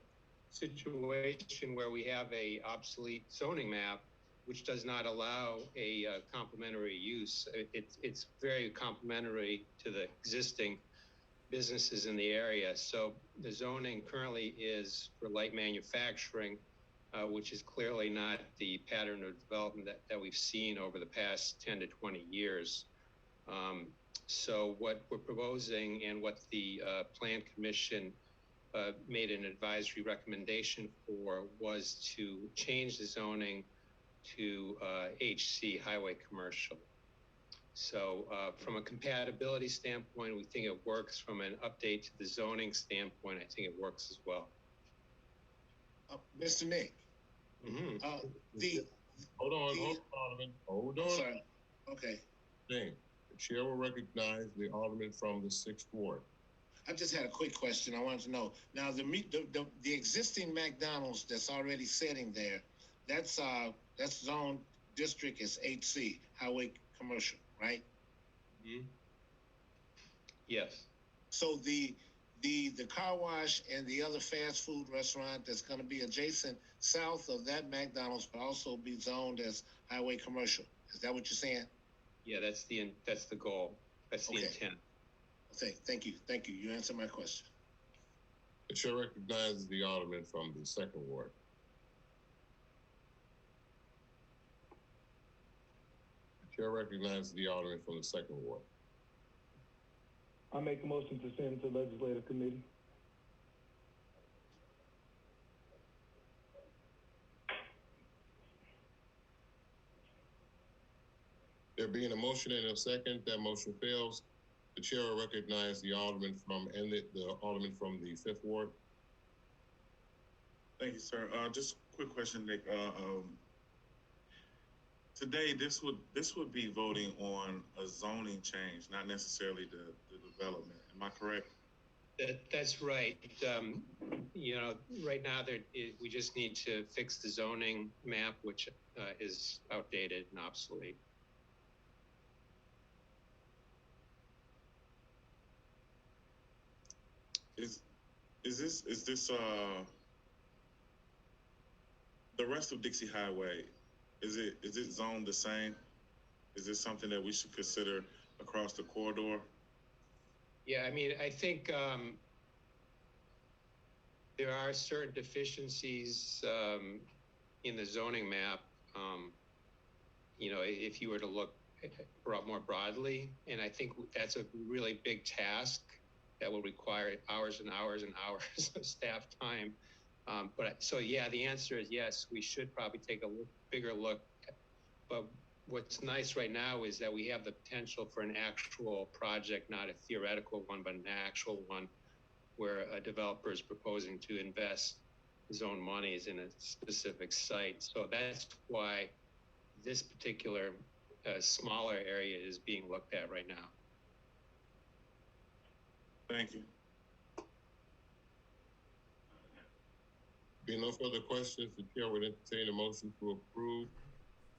Speaker 14: situation where we have a obsolete zoning map, which does not allow a complementary use. It's very complementary to the existing businesses in the area. So the zoning currently is for light manufacturing, which is clearly not the pattern of development that we've seen over the past 10 to 20 years. So what we're proposing and what the Plan Commission made an advisory recommendation for was to change the zoning to HC, highway commercial. So from a compatibility standpoint, we think it works. From an update to the zoning standpoint, I think it works as well.
Speaker 4: Mr. Nick,
Speaker 1: Hold on, Alderman. Hold on.
Speaker 4: Sorry. Okay.
Speaker 1: Dang. The chair will recognize the Alderman from the 6th Ward.
Speaker 4: I just had a quick question. I wanted to know, now the existing McDonald's that's already sitting there, that's zone district is HC, highway commercial, right?
Speaker 14: Yes.
Speaker 4: So the car wash and the other fast food restaurant that's gonna be adjacent south of that McDonald's will also be zoned as highway commercial. Is that what you're saying?
Speaker 14: Yeah, that's the goal. That's the intent.
Speaker 4: Okay, thank you. You answered my question.
Speaker 1: The chair recognizes the Alderman from the 2nd Ward. The chair recognizes the Alderman from the 2nd Ward.
Speaker 9: I make a motion to send to legislative committee.
Speaker 1: There being a motion and a second, that motion fails. The chair will recognize the Alderman from the Alderman from the 5th Ward.
Speaker 11: Thank you, sir. Just a quick question, Nick. Today, this would be voting on a zoning change, not necessarily the development. Am I correct?
Speaker 14: That's right. Right now we just need to fix the zoning map, which is outdated and obsolete.
Speaker 11: Is this the rest of Dixie Highway? Is it zoned the same? Is this something that we should consider across the corridor?
Speaker 14: Yeah, I mean, I think there are certain deficiencies in the zoning map. If you were to look more broadly, and I think that's a really big task that will require hours and hours and hours of staff time. The answer is yes, we should probably take a bigger look. But what's nice right now is that we have the potential for an actual project, not a theoretical one, but an actual one where a developer is proposing to invest his own monies in a specific site. So that's why this particular smaller area is being looked at right now.
Speaker 11: Thank you.
Speaker 1: Being no further questions, the chair would entertain a motion to approve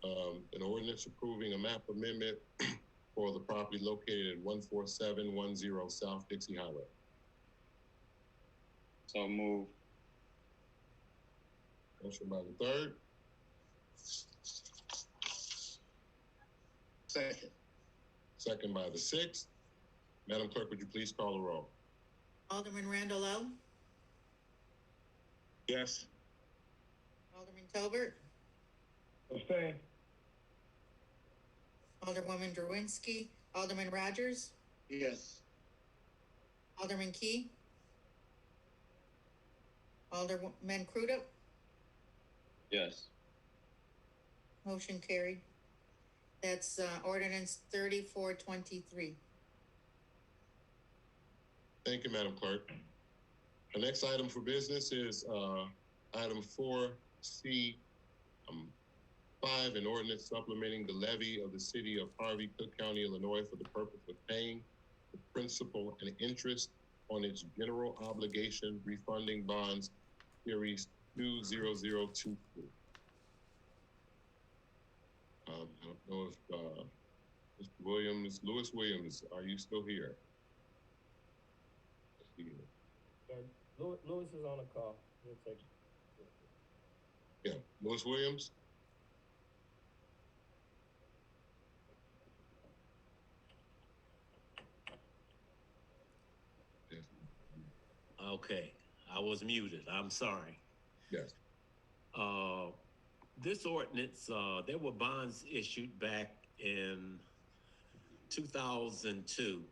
Speaker 1: an ordinance approving a map amendment for the property located at 14710 South Dixie Highway.
Speaker 2: So move.
Speaker 1: Motion by the 3rd.
Speaker 4: Second.
Speaker 1: Second by the 6th. Madam Clerk, would you please call the roll?
Speaker 3: Alderman Randall O.
Speaker 11: Yes.
Speaker 3: Alderman Tolbert.
Speaker 9: Abstain.
Speaker 3: Alderwoman Drewinski. Alderman Rogers.
Speaker 4: Yes.
Speaker 3: Alderman Key. Alderman Crudup.
Speaker 2: Yes.
Speaker 3: Motion carried. That's ordinance 3423.
Speaker 1: Thank you, Madam Clerk. The next item for business is item 4C, 5, an ordinance supplementing the levy of the city of Harvey, Cook County, Illinois, for the purpose of paying the principal and interest on its general obligation refunding bonds, series 20023. I don't know if Mr. Williams, Lewis Williams, are you still here?
Speaker 5: Lewis is on a call. He'll take it.
Speaker 1: Yeah, Lewis Williams.
Speaker 17: Okay, I was muted. I'm sorry.
Speaker 1: Yes.
Speaker 17: This ordinance, there were bonds issued back in 2002.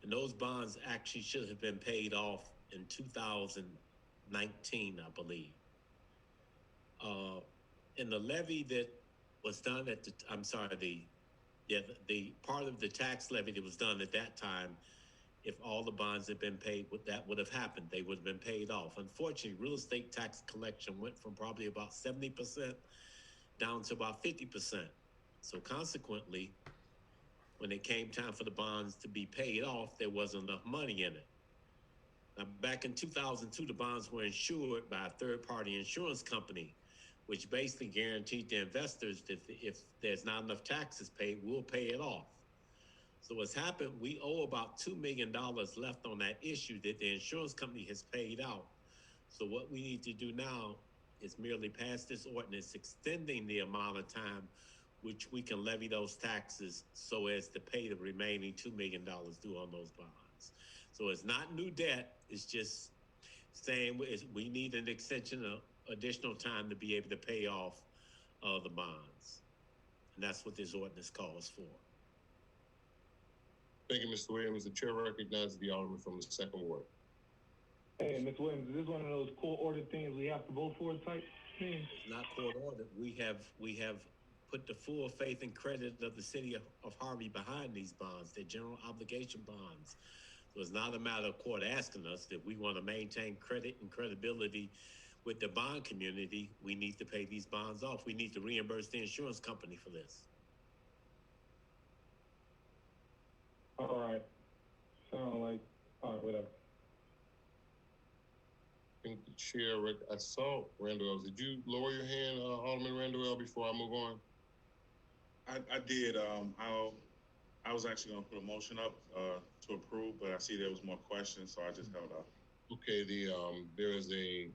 Speaker 17: And those bonds actually should have been paid off in 2019, I believe. And the levy that was done at the part of the tax levy that was done at that time if all the bonds had been paid, that would have happened. They would have been paid off. Unfortunately, real estate tax collection went from probably about 70% down to about 50%. So consequently, when it came time for the bonds to be paid off, there wasn't enough money in it. Now, back in 2002, the bonds were insured by a third-party insurance company, which basically guaranteed the investors that if there's not enough taxes paid, we'll pay it off. So what's happened, we owe about $2 million left on that issue that the insurance company has paid out. So what we need to do now is merely pass this ordinance extending the amount of time which we can levy those taxes so as to pay the remaining $2 million due on those bonds. So it's not new debt, it's just saying we need an extension of additional time to be able to pay off the bonds. And that's what this ordinance calls for.
Speaker 1: Thank you, Mr. Williams. The chair recognizes the alderman from the second ward.
Speaker 9: Hey, Mr. Williams, is this one of those court order things we have to vote for type thing?
Speaker 17: It's not court ordered. We have put the full faith and credit of the city of Harvey behind these bonds. They're general obligation bonds. So it's not a matter of court asking us that we want to maintain credit and credibility with the bond community. We need to pay these bonds off. We need to reimburse the insurance company for this.
Speaker 9: All right. Sound like, all right, whatever.
Speaker 1: I think the chair, I saw Randall. Did you lower your hand, Alderman Randall, before I move on?
Speaker 11: I did. I was actually going to put a motion up to approve, but I see there was more questions, so I just held up.
Speaker 1: Okay, there is a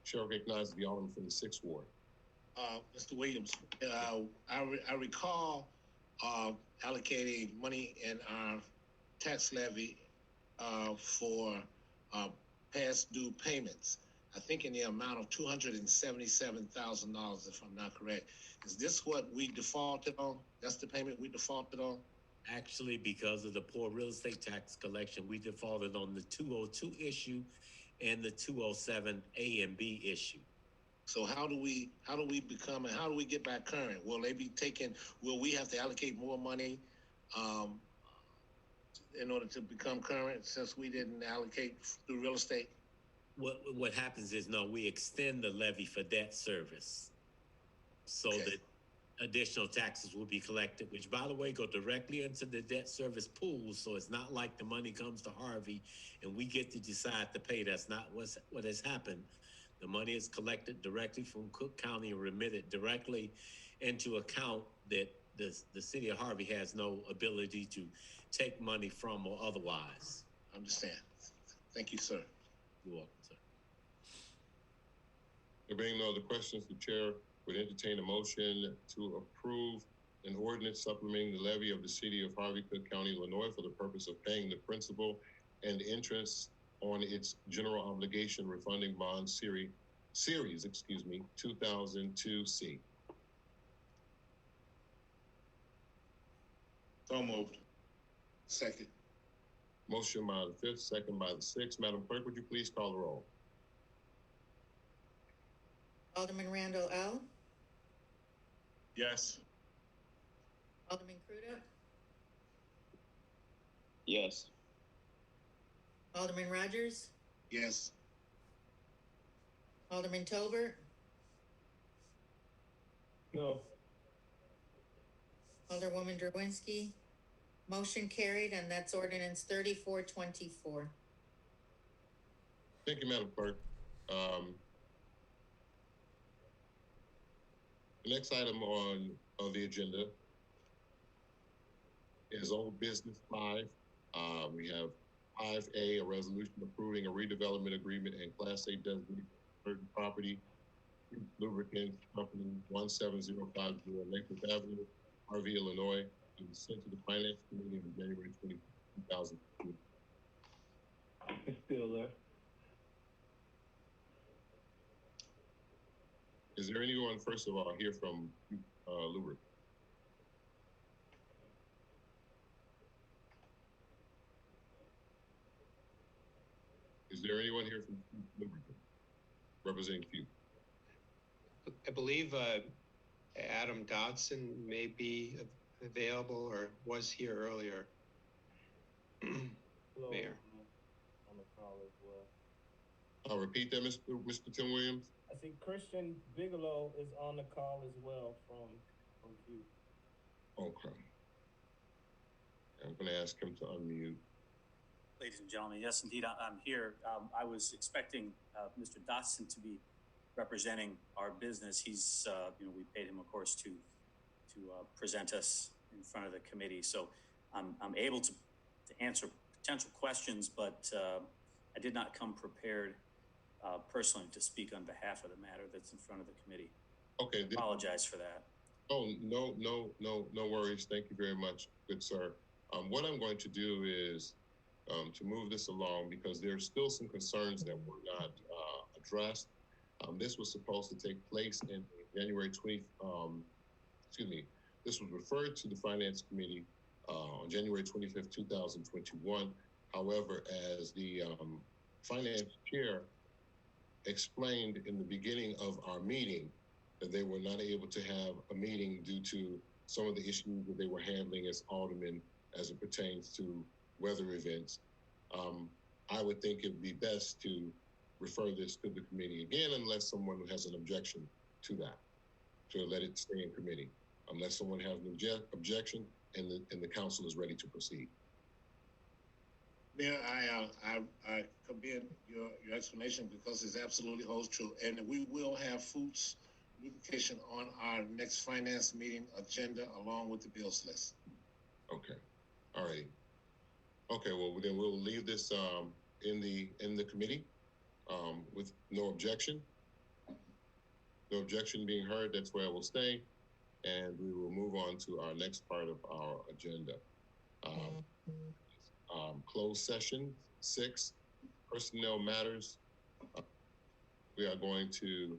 Speaker 1: chair recognizes the alderman from the sixth ward.
Speaker 4: Mr. Williams, I recall allocating money in our tax levy for past due payments. I think in the amount of $277,000, if I'm not correct. Is this what we defaulted on? That's the payment we defaulted on?
Speaker 17: Actually, because of the poor real estate tax collection, we defaulted on the 202 issue and the 207 A and B issue.
Speaker 4: So how do we become, and how do we get back current? Will we have to allocate more money in order to become current, since we didn't allocate through real estate?
Speaker 17: What happens is, no, we extend the levy for debt service so that additional taxes will be collected, which, by the way, go directly into the debt service pool. So it's not like the money comes to Harvey and we get to decide to pay. That's not what has happened. The money is collected directly from Cook County and remitted directly into account that the city of Harvey has no ability to take money from or otherwise.
Speaker 4: I understand. Thank you, sir.
Speaker 17: You're welcome, sir.
Speaker 1: There being no other questions, the chair would entertain a motion to approve an ordinance supplementing the levy of the city of Harvey, Cook County, Illinois, for the purpose of paying the principal and interest on its general obligation refunding bond series 2002C.
Speaker 11: So moved.
Speaker 4: Second.
Speaker 1: Motion by the fifth, second by the sixth. Madam Clerk, would you please call the roll?
Speaker 3: Alderman Randall L.
Speaker 11: Yes.
Speaker 3: Alderman Crudup.
Speaker 2: Yes.
Speaker 3: Alderman Rogers.
Speaker 4: Yes.
Speaker 3: Alderman Tolbert.
Speaker 9: No.
Speaker 3: Alderwoman Drwinski. Motion carried, and that's ordinance 3424.
Speaker 1: Thank you, Madam Clerk. The next item on the agenda is old business 5. We have 5A, a resolution approving a redevelopment agreement and Class A designation for certain property, Lubricants Company 17050 Lakewood Avenue, Harvey, Illinois, and sent to the Finance Committee on January 20, 2002.
Speaker 9: It's still there.
Speaker 1: Is there anyone, first of all, here from Lubricant? Is there anyone here from Lubricant representing Few?
Speaker 14: I believe Adam Dodson may be available or was here earlier.
Speaker 5: Bigelow
Speaker 2: Mayor.
Speaker 5: on the call as well.
Speaker 1: I'll repeat that, Mr. Tim Williams.
Speaker 5: I see Christian Bigelow is on the call as well from Q.
Speaker 1: Okay. I'm going to ask him to unmute.
Speaker 18: Ladies and gentlemen, yes, indeed, I'm here. I was expecting Mr. Dotson to be representing our business. He's, we paid him, of course, to present us in front of the committee. So I'm able to answer potential questions, but I did not come prepared personally to speak on behalf of the matter that's in front of the committee.
Speaker 1: Okay.
Speaker 18: I apologize for that.
Speaker 1: Oh, no worries. Thank you very much, good sir. What I'm going to do is to move this along because there's still some concerns that were not addressed. This was supposed to take place in January 20, this was referred to the Finance Committee on January 25th, 2021. However, as the Finance Chair explained in the beginning of our meeting, that they were not able to have a meeting due to some of the issues that they were handling as aldermen as it pertains to weather events. I would think it would be best to refer this to the committee again, unless someone has an objection to that, to let it stay in committee, unless someone has an objection and the council is ready to proceed.
Speaker 4: Mayor, I commend your explanation because it absolutely holds true. And we will have Foods lubrication on our next finance meeting agenda along with the bills list.
Speaker 1: Okay. All right. Okay, well then we'll leave this in the committee with no objection. No objection being heard, that's where I will stay. And we will move on to our next part of our agenda. Closed session 6, personnel matters. We are going to,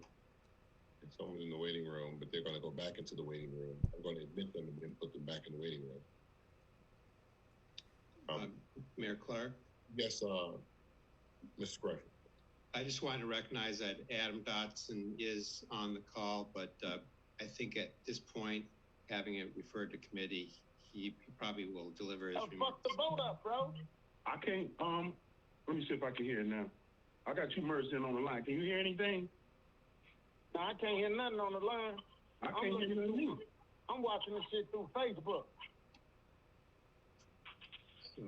Speaker 1: someone in the waiting room, but they're going to go back into the waiting room. I'm going to admit them and then put them back in the waiting room.
Speaker 14: Mayor Clark?
Speaker 1: Yes, Mr. Gresham.
Speaker 14: I just wanted to recognize that Adam Dotson is on the call, but I think at this point, having it referred to committee, he probably will deliver his remarks.
Speaker 16: Fuck the boat up, bro. I can't, let me see if I can hear it now. I got you merged in on the line. Can you hear anything?
Speaker 19: No, I can't hear nothing on the line.
Speaker 16: I can't hear nothing.
Speaker 19: I'm watching this shit through Facebook.
Speaker 16: So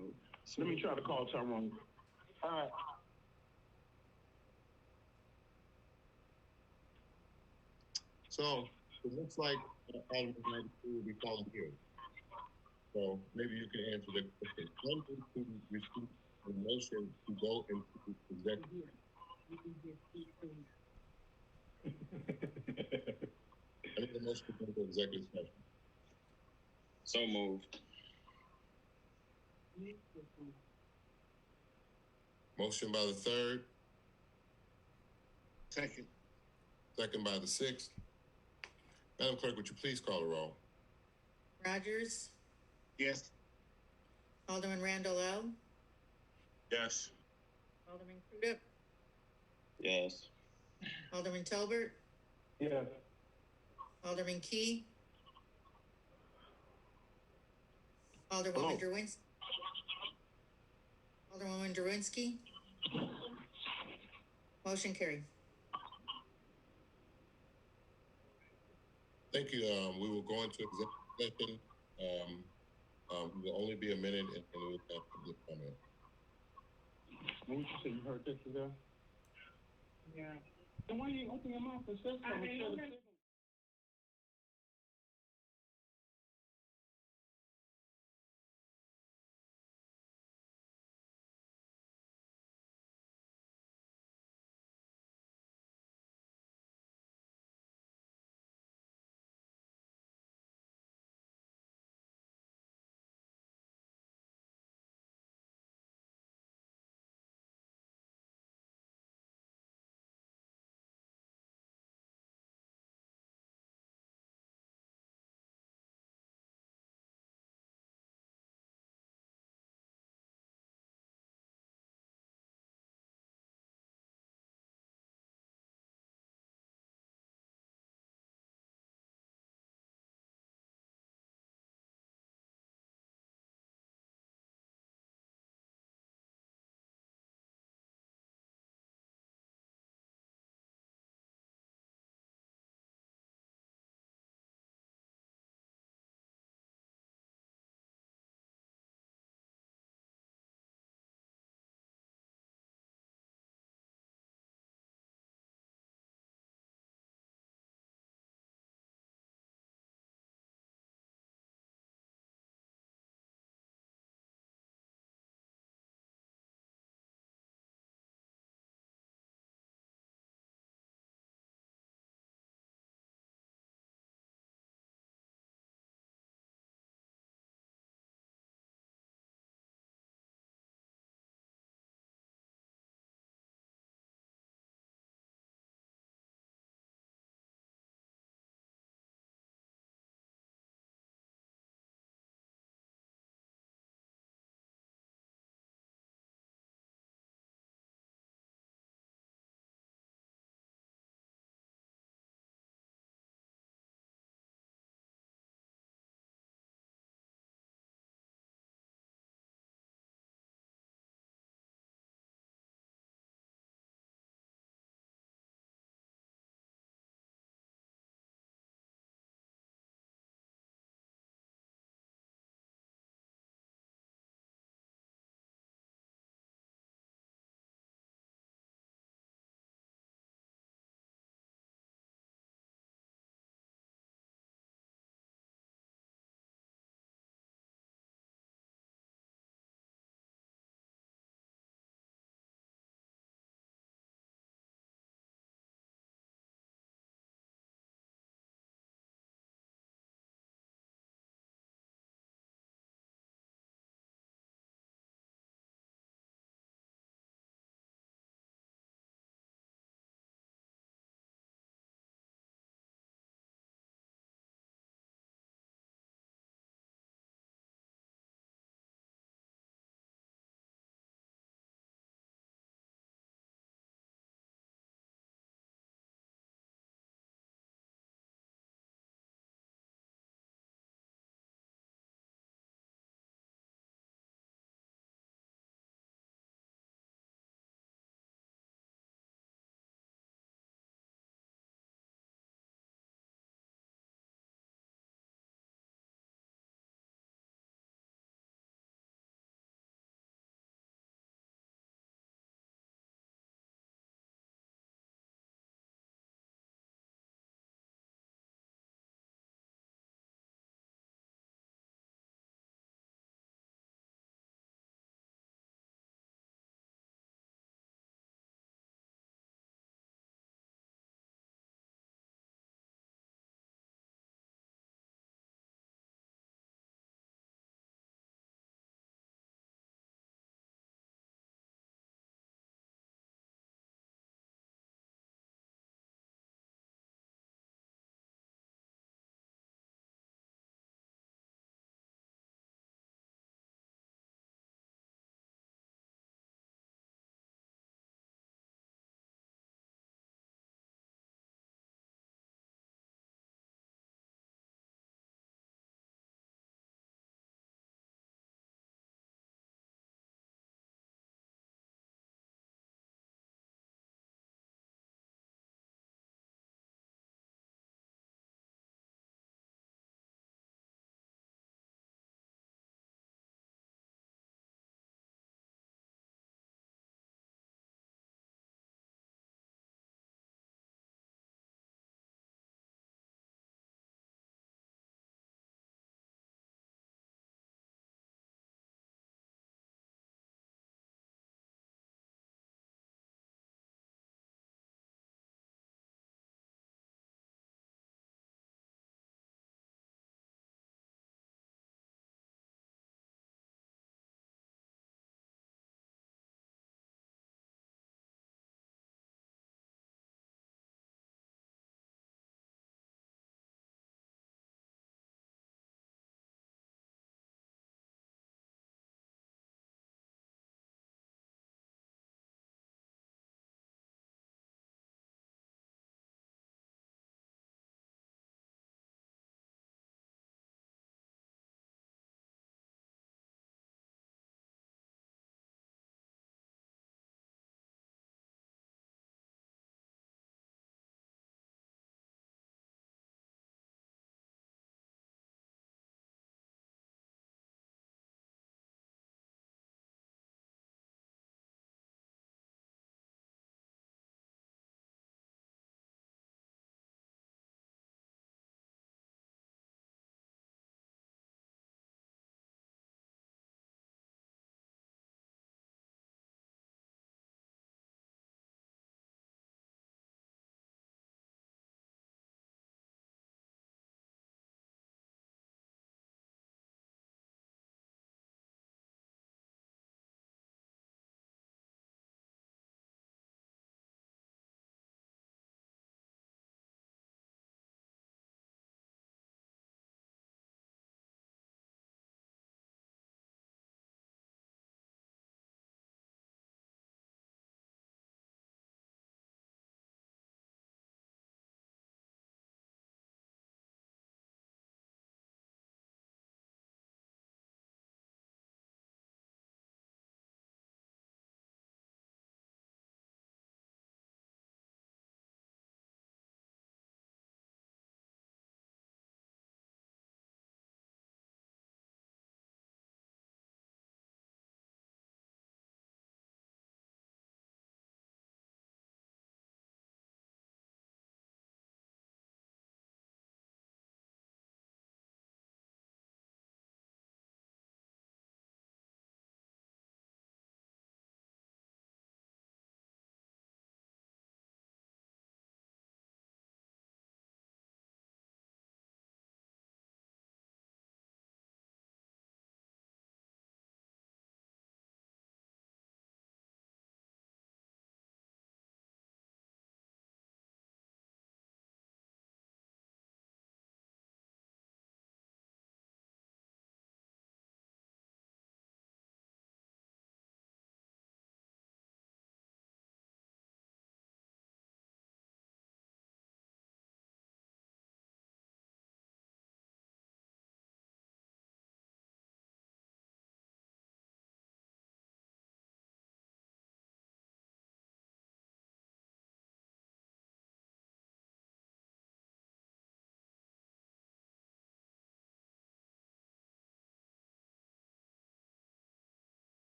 Speaker 16: let me try to call Tyrone.
Speaker 19: All right.
Speaker 1: So it looks like Alderman 92 will be calling here. So maybe you can answer the question. When did you receive the motion to go into executive? I need the motion to go into executive session.
Speaker 2: So moved.
Speaker 1: Motion by the third.
Speaker 4: Second.
Speaker 1: Second by the 6th. Madam Clerk, would you please call the roll?
Speaker 3: Rogers,
Speaker 4: Yes.
Speaker 3: Alderman Randall L.,
Speaker 11: Yes.
Speaker 3: Alderman Crudup,
Speaker 2: Yes.
Speaker 3: Alderman Tolbert,
Speaker 9: Yes.
Speaker 3: Alderman Key, Alderwoman Derwinski. Alderwoman Derwinski. Motion carried.
Speaker 1: Thank you. We will go into executive session. It will only be a minute and we'll have public comment.
Speaker 16: What you say? You heard this today? Yeah. Then why you ain't open your mouth and say something?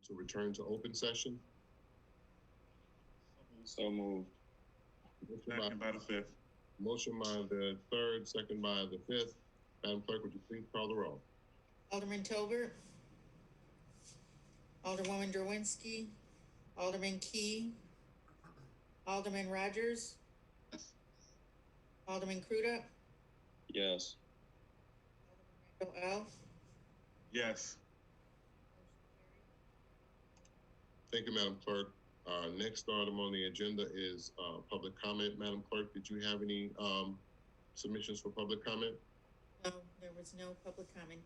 Speaker 1: to return to open session.
Speaker 2: So moved.
Speaker 11: Second by the fifth.
Speaker 1: Motion by the third, second by the fifth. Madam Clerk, would you please call the roll?
Speaker 3: Alderman Tolbert, Alderwoman Drowinski, Alderman Key, Alderman Rogers, Alderman Crudup,
Speaker 2: Yes.
Speaker 3: Randall L.
Speaker 11: Yes.
Speaker 1: Thank you, Madam Clerk. Next item on the agenda is public comment. Madam Clerk, did you have any submissions for public comment?
Speaker 3: No, there was no public comment.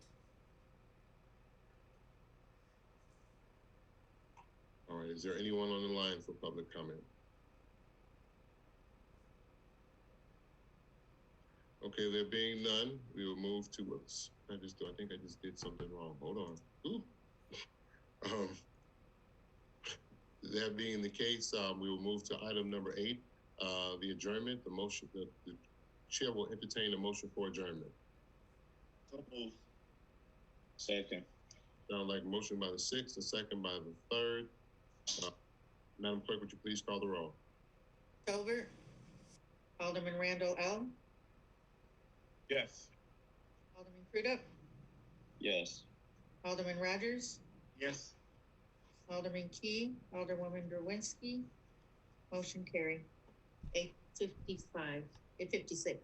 Speaker 1: All right, is there anyone on the line for public comment? Okay, there being none, we will move to what's I think I just did something wrong. Hold on. Ooh. That being the case, we will move to item number 8, the adjournment. The motion, the chair will entertain a motion for adjournment.
Speaker 11: So moved.
Speaker 2: Second.
Speaker 1: Sound like a motion by the sixth, a second by the third. Madam Clerk, would you please call the roll?
Speaker 3: Tolbert, Alderman Randall L.
Speaker 11: Yes.
Speaker 3: Alderman Crudup,
Speaker 2: Yes.
Speaker 3: Alderman Rogers,
Speaker 11: Yes.
Speaker 3: Alderman Key, Alderwoman Drowinski. Motion carried. 8:55, 8:56.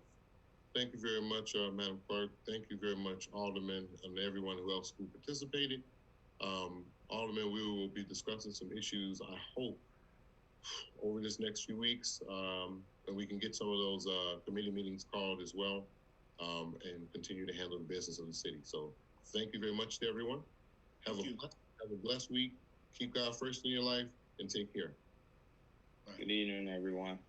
Speaker 1: Thank you very much, Madam Clerk. Thank you very much, Alderman, and everyone who else who participated. Alderman, we will be discussing some issues, I hope, over this next few weeks, and we can get some of those committee meetings called as well, and continue to handle the business of the city. So thank you very much to everyone. Have a blessed week. Keep God first in your life and take care.
Speaker 2: Good evening, everyone.